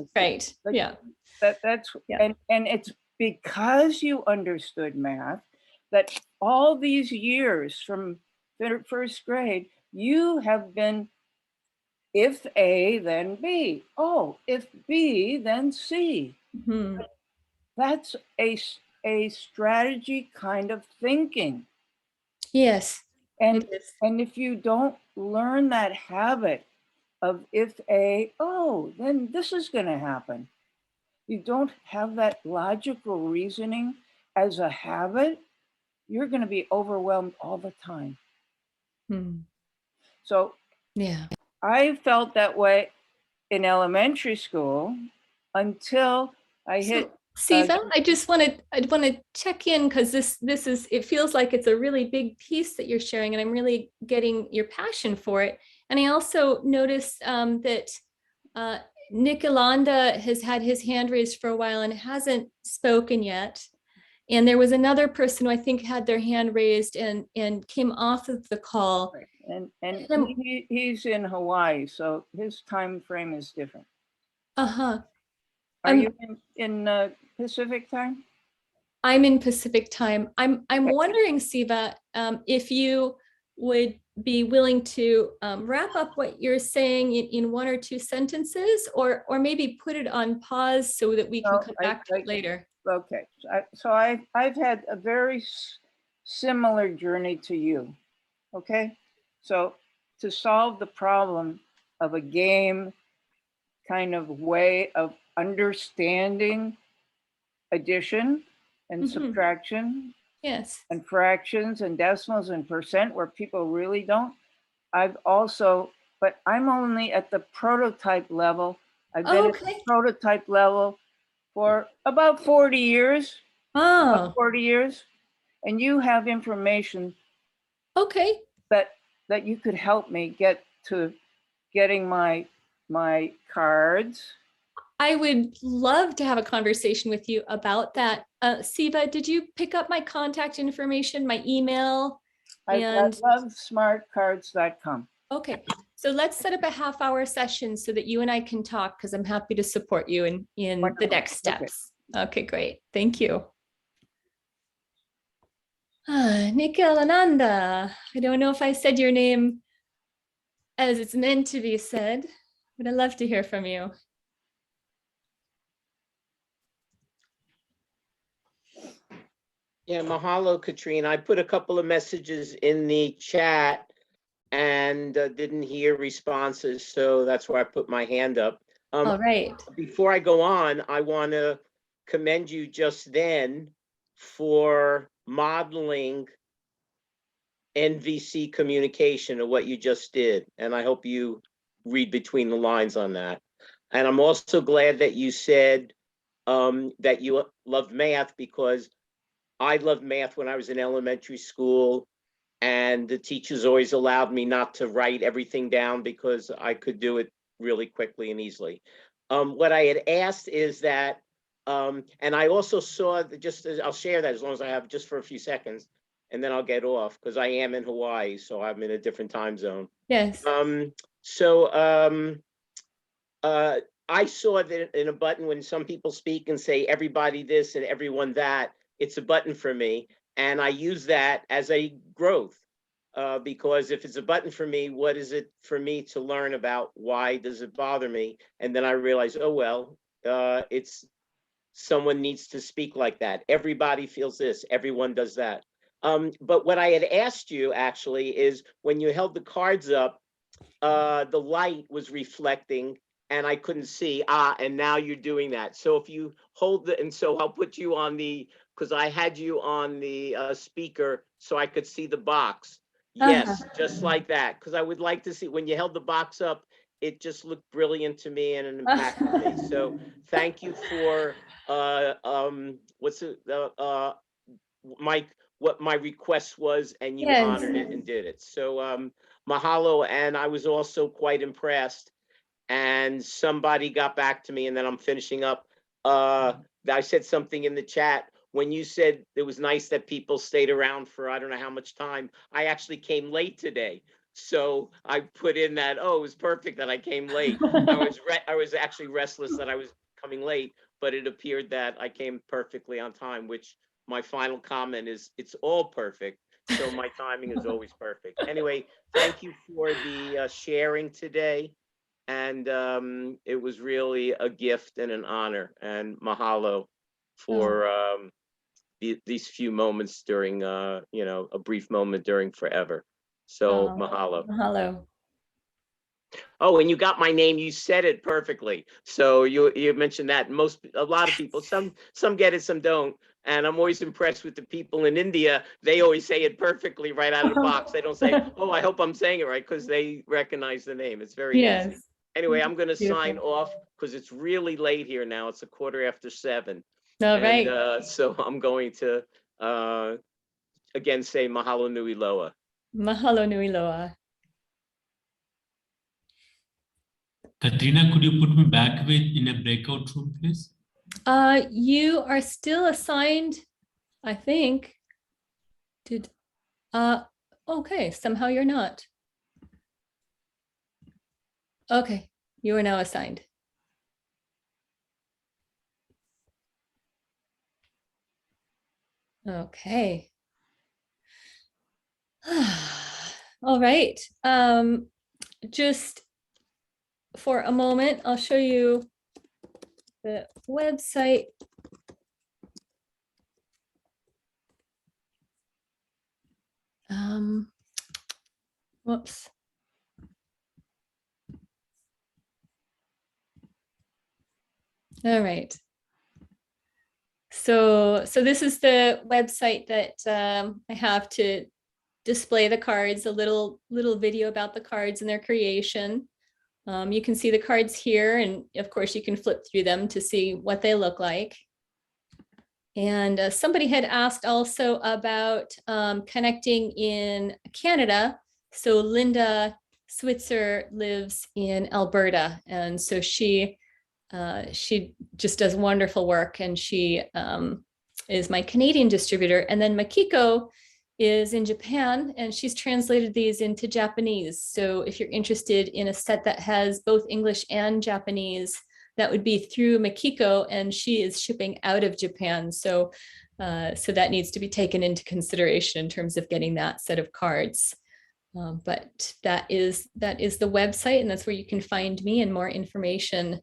Yeah. That's and it's because you understood math that all these years from first grade, you have been if A, then B. Oh, if B, then C. Mm-hmm. That's a strategy kind of thinking. Yes. And if you don't learn that habit of if A, oh, then this is going to happen. You don't have that logical reasoning as a habit, you're going to be overwhelmed all the time. So yeah, I felt that way in elementary school until I hit. Siva, I want to check in because this is, it feels like it's a really big piece that you're sharing, and I'm really getting your passion for it. And I also noticed that Nick Ilanda has had his hand raised for a while and hasn't spoken yet. And there was another person who I think had their hand raised and came off of the call. And he's in Hawaii, so his time frame is different. Uh-huh. Are you in Pacific time? I'm in Pacific time. I'm wondering, Siva, if you would be willing to wrap up what you're saying in 1 or 2 sentences, or maybe put it on pause so that we can come back to it later. Okay, so I've had a very similar journey to you. Okay, so to solve the problem of a game kind of way of understanding addition and subtraction, yes, and fractions and decimals and percent where people really don't. I've also, but I'm only at the prototype level. I've been at the prototype level for about 40 years. About 40 years. And you have information that you could help me get to getting my cards. I would love to have a conversation with you about that. Siva, did you pick up my contact information, my email? I love smartcards.com. Okay, so let's set up a half-hour session so that you and I can talk, because I'm happy to support you in the next steps. Okay, great. Thank you. Nikhil Ananda, I don't know if I said your name as it's meant to be said, but I'd love to hear from you. Yeah, mahalo, Katrina. I put a couple of messages in the chat and didn't hear responses, so that's why I put my hand up. All right. Before I go on, I want to commend you just then for modeling NVC communication of what you just did. And I hope you read between the lines on that. And I'm also glad that you said that you loved math, because I loved math when I was in elementary school, and the teachers always allowed me not to write everything down because I could do it really quickly and easily. What I had asked is that, and I also saw that, I'll share that as long as I have just for a few seconds, and then I'll get off because I am in Hawaii, so I'm in a different time zone. Yes. I saw that in a button when some people speak and say everybody this and everyone that, it's a button for me. And I use that as a growth because if it's a button for me, what is it for me to learn about? Why does it bother me? And then I realized, oh, well, it's someone needs to speak like that. Everybody feels this, everyone does that. But what I had asked you actually is when you held the cards up, the light was reflecting and I couldn't see. And now you're doing that. So if you hold and so I'll put you on because I had you on the speaker so I could see the box. Yes, just like that. Because I would like to see when you held the box up, it just looked brilliant to me and it impacted me. So thank you for what my request was, and you honored it and did it. So mahalo. And I was also quite impressed. And somebody got back to me, and then I'm finishing up. I said something in the chat when you said it was nice that people stayed around for I don't know how much time. I actually came late today. So I put in that, oh, it was perfect that I came late. I was actually restless that I was coming late, but it appeared that I came perfectly on time, which my final comment is it's all perfect. So my timing is always perfect. Anyway, thank you for the sharing today. And it was really a gift and an honor, and mahalo for these few moments during, a brief moment during forever. So mahalo. Mahalo. Oh, and you got my name. You said it perfectly. So you mentioned that a lot of people, some get it, some don't. And I'm always impressed with the people in India. They always say it perfectly right out of the box. They don't say, oh, I hope I'm saying it right, because they recognize the name. It's very easy. Anyway, I'm going to sign off because it's really late here now. It's 7:15. All right. So I'm going to again say mahalo nui loa. Mahalo nui loa. Katrina, could you put me back in a breakout room, please? You are still assigned, I think. Okay, somehow you're not. Okay, you are now assigned. Okay. All right. Just for a moment, I'll show you the website. Whoops. All right. So this is the website that I have to display the cards, a little video about the cards and their creation. You can see the cards here, and of course you can flip through them to see what they look like. And somebody had asked also about connecting in Canada. So Linda Switzer lives in Alberta, and so she just does wonderful work, and she is my Canadian distributor. And then Makiko is in Japan, and she's translated these into Japanese. So if you're interested in a set that has both English and Japanese, that would be through Makiko, and she is shipping out of Japan. So that needs to be taken into consideration in terms of getting that set of cards. But that is the website, and that's where you can find me and more information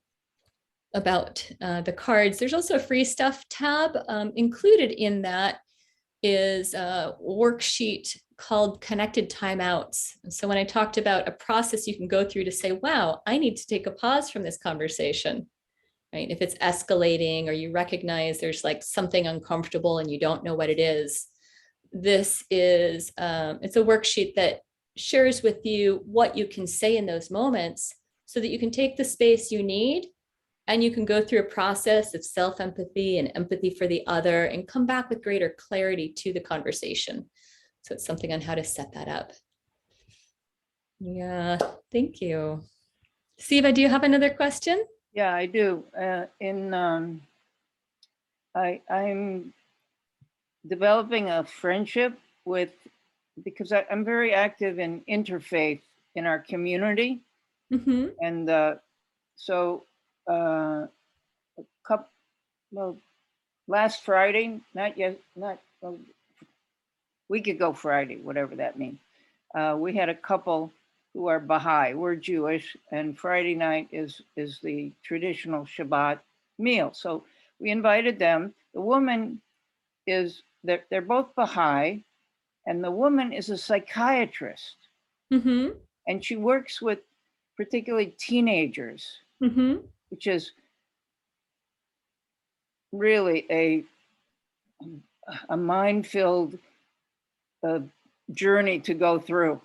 about the cards. There's also a free stuff tab. Included in that is a worksheet called Connected Timeouts. So when I talked about a process you can go through to say, wow, I need to take a pause from this conversation, right? If it's escalating or you recognize there's like something uncomfortable and you don't know what it is, this is, it's a worksheet that shares with you what you can say in those moments so that you can take the space you need and you can go through a process of self-empathy and empathy for the other and come back with greater clarity to the conversation. So it's something on how to set that up. Yeah, thank you. Siva, do you have another question? Yeah, I do. I'm developing a friendship with, because I'm very active in interfaith in our community. Mm-hmm. And so a couple, well, last Friday, not yet, not a week ago Friday, whatever that means. We had a couple who are Baha'i. We're Jewish, and Friday night is the traditional Shabbat meal. So we invited them. The woman is, they're both Baha'i, and the woman is a psychiatrist. Mm-hmm. And she works with particularly teenagers, Mm-hmm. which is really a mind-filled journey to go through,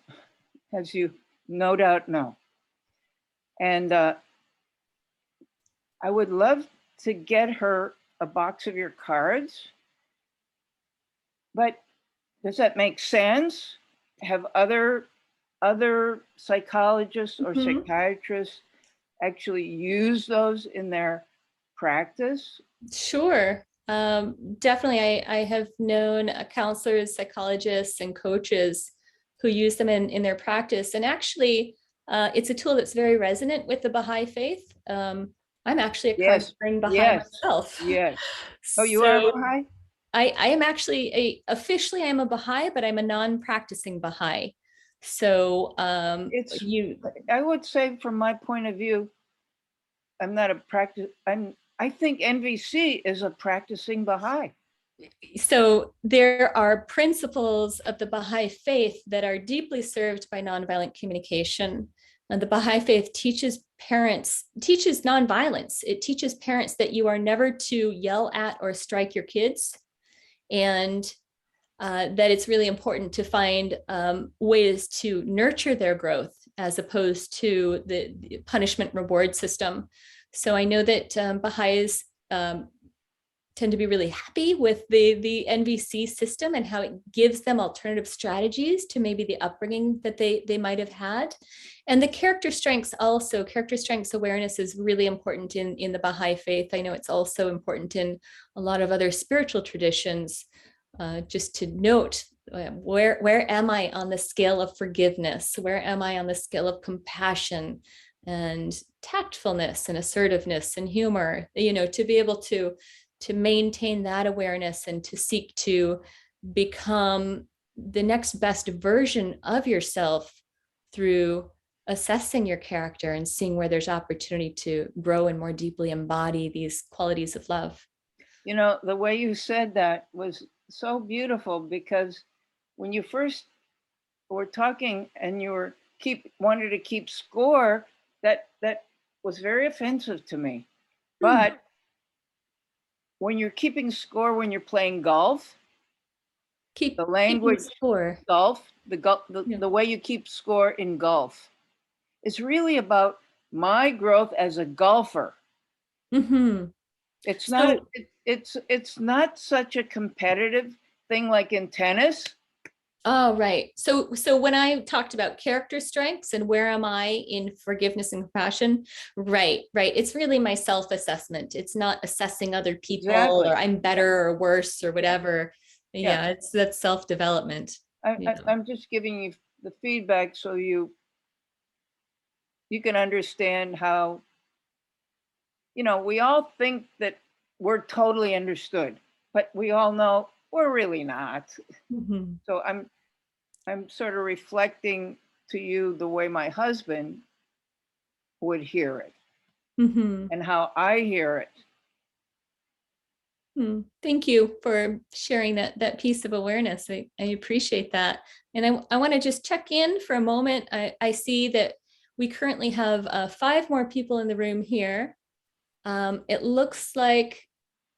as you no doubt know. And I would love to get her a box of your cards, but does that make sense? Have other psychologists or Mhm. psychiatrists actually use those in their practice? Sure. Definitely. I have known counselors, psychologists, and coaches who use them in their practice. And actually, it's a tool that's very resonant with the Baha'i faith. I'm actually a Yes. card-carrying Baha'i Yes. myself. Yes. Oh, you are So Baha'i? I am actually officially I'm a Baha'i, but I'm a non-practicing Baha'i. So It's, I would say from my point of view, I'm not a practice, I think NVC is a practicing Baha'i. So there are principles of the Baha'i faith that are deeply served by nonviolent communication. And the Baha'i faith teaches nonviolence. It teaches parents that you are never to yell at or strike your kids, and that it's really important to find ways to nurture their growth as opposed to the punishment reward system. So I know that Baha'is tend to be really happy with the NVC system and how it gives them alternative strategies to maybe the upbringing that they might have had. And the character strengths awareness is really important in the Baha'i faith. I know it's also important in a lot of other spiritual traditions. Just to note, where am I on the scale of forgiveness? Where am I on the scale of compassion and tactfulness and assertiveness and humor? To be able to maintain that awareness and to seek to become the next best version of yourself through assessing your character and seeing where there's opportunity to grow and more deeply embody these qualities of love. You know, the way you said that was so beautiful, because when you first were talking and you wanted to keep score, that was very offensive to me. But when you're keeping score, when you're playing golf, the language score. golf, the way you keep score in golf, is really about my growth as a golfer. Mm-hmm. It's not. It's not such a competitive thing like in tennis. Oh, right. So when I talked about character strengths and where am I in forgiveness and compassion, right. It's really my self-assessment. It's not assessing other people or I'm better or worse or whatever. Yeah, that's self-development. I'm just giving you the feedback so you can understand how, we all think that we're totally understood, but we all know we're really not. Mm-hmm. So I'm sort of reflecting to you the way my husband would hear it, and how I hear it. Thank you for sharing that piece of awareness. I appreciate that. And I want to just check in for a moment. I see that we currently have 5 more people in the room here. It looks like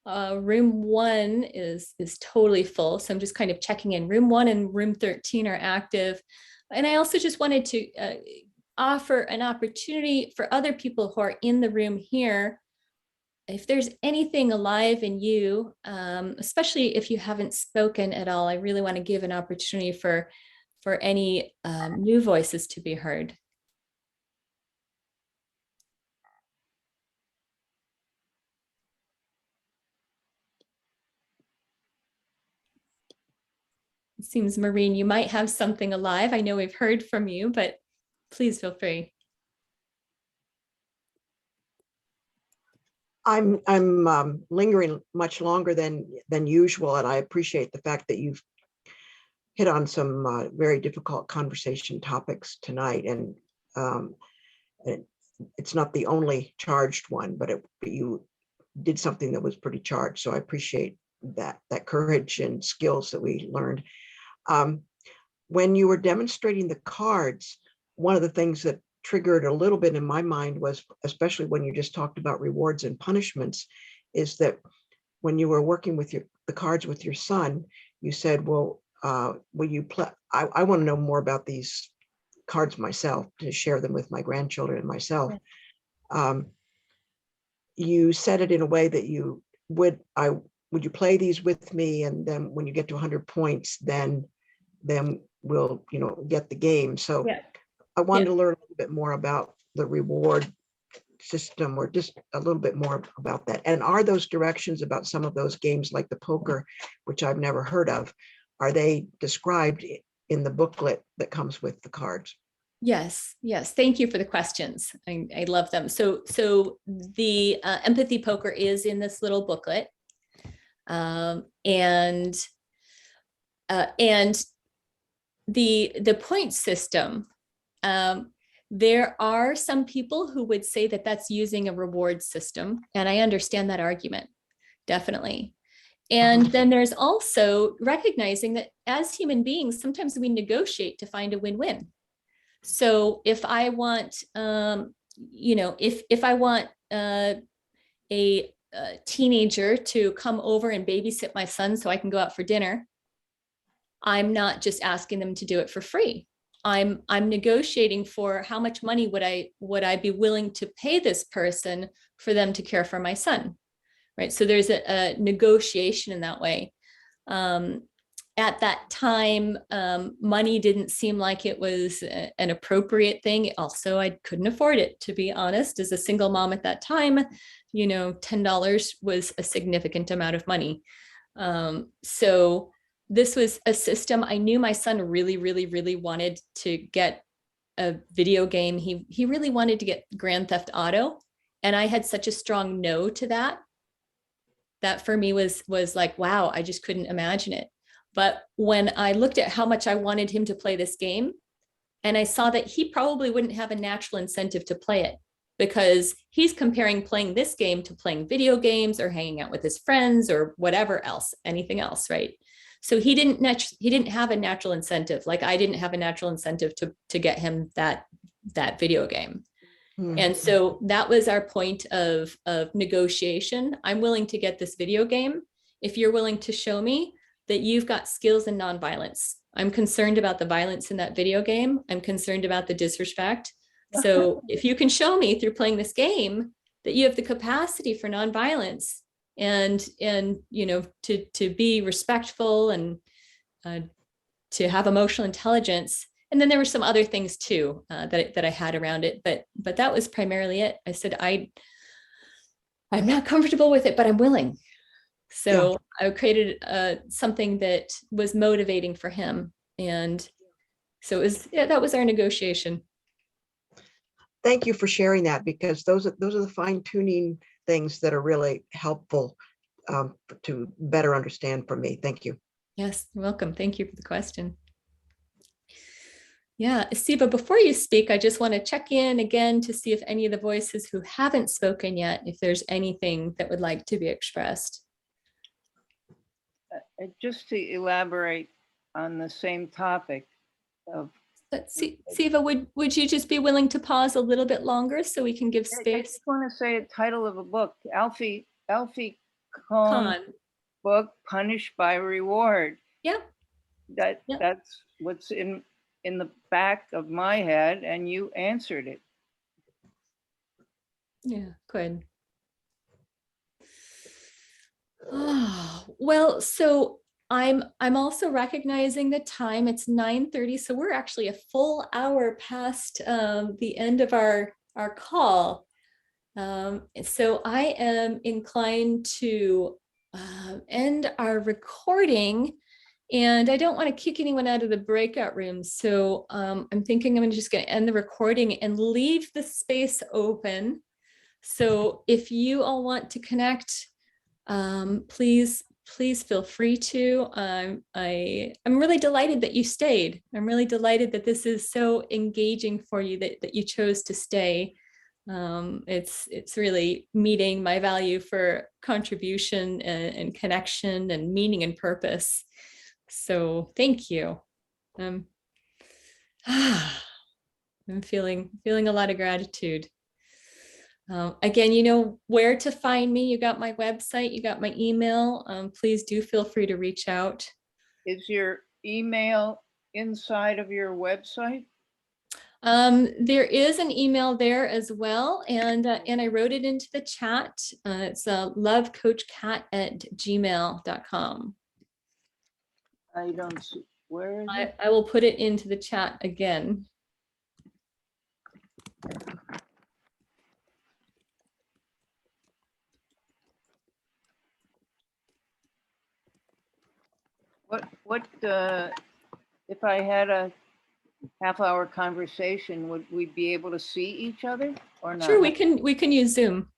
room 1 is totally full. So I'm just kind of checking in. Room 1 and room 13 are active. And I also just wanted to offer an opportunity for other people who are in the room here. If there's anything alive in you, especially if you haven't spoken at all, I really want to give an opportunity for any new voices to be heard. it seems, Maureen, you might have something alive. I know we've heard from you, but please feel free. I'm lingering much longer than usual, and I appreciate the fact that you've hit on some very difficult conversation topics tonight. And it's not the only charged one, but you did something that was pretty charged. So I appreciate that courage and skills that we learned. When you were demonstrating the cards, one of the things that triggered a little bit in my mind was, especially when you just talked about rewards and punishments, is that when you were working with the cards with your son, you said, well, will you play? I want to know more about these cards myself, to share them with my grandchildren and myself. You said it in a way that you would you play these with me, and then when you get to 100 points, then we'll get the game. So yeah. I wanted to learn a little bit more about the reward system, or just a little bit more about that. And are those directions about some of those games like the poker, which I've never heard of, are they described in the booklet that comes with the cards? Yes, yes. Thank you for the questions. I love them. So the empathy poker is in this little booklet, and the point system. There are some people who would say that that's using a reward system, and I understand that argument, definitely. And then there's also recognizing that as human beings, sometimes we negotiate to find a win-win. So if I want, if I want a teenager to come over and babysit my son so I can go out for dinner, I'm not just asking them to do it for free. I'm negotiating for how much money would I be willing to pay this person for them to care for my son, right? So there's a negotiation in that way. At that time, money didn't seem like it was an appropriate thing. Also, I couldn't afford it, to be honest. As a single mom at that time, $10 was a significant amount of money. So this was a system. I knew my son really, really, really wanted to get a video game. He really wanted to get Grand Theft Auto. And I had such a strong no to that. That for me was like, wow, I just couldn't imagine it. But when I looked at how much I wanted him to play this game, and I saw that he probably wouldn't have a natural incentive to play it, because he's comparing playing this game to playing video games or hanging out with his friends or whatever else, anything else, right? So he didn't have a natural incentive, like I didn't have a natural incentive to get him that video game. And so that was our point of negotiation. I'm willing to get this video game if you're willing to show me that you've got skills in nonviolence. I'm concerned about the violence in that video game. I'm concerned about the disrespect. So if you can show me through playing this game that you have the capacity for nonviolence and to be respectful and to have emotional intelligence. And then there were some other things too that I had around it, but that was primarily it. I said, I'm not comfortable with it, but I'm willing. So I created something that was motivating for him. And so it was, that was our negotiation. Thank you for sharing that, because those are the fine tuning things that are really helpful to better understand for me. Thank you. Yes, you're welcome. Thank you for the question. Yeah, Siva, before you speak, I just want to check in again to see if any of the voices who haven't spoken yet, if there's anything that would like to be expressed. Just to elaborate on the same topic of. Siva, would you just be willing to pause a little bit longer so we can give space? I just want to say a title of a book, Alfie Kohn book, Punished by Reward. Yeah. That's what's in the back of my head, and you answered it. Yeah, good. Oh, well, so I'm also recognizing the time. It's 9:30, so we're actually a full hour past the end of our call. So I am inclined to end our recording, And I don't want to kick anyone out of the breakout room. So I'm thinking I'm just going to end the recording and leave the space open. So if you all want to connect, please feel free to. I'm really delighted that you stayed. I'm really delighted that this is so engaging for you, that you chose to stay. It's really meeting my value for contribution and connection and meaning and purpose. So thank you. I'm feeling a lot of gratitude. Again, you know where to find me. You got my website, you got my email. Please do feel free to reach out. Is your email inside of your website? There is an email there as well, and I wrote it into the chat. It's lovecoachkat@gmail.com. I don't see, where is it? I will put it into the chat again. What, if I had a half-hour conversation, would we be able to see each other or not? Sure, we can use Zoom.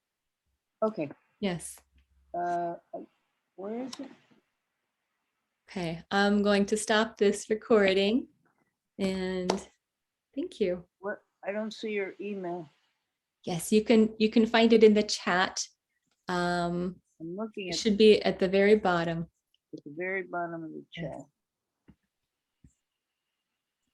Okay. Yes. Where is it? Okay, I'm going to stop this recording and thank you. What? I don't see your email. Yes, you can find it in the chat. I'm looking It at should be at the very bottom. the very bottom of the chat.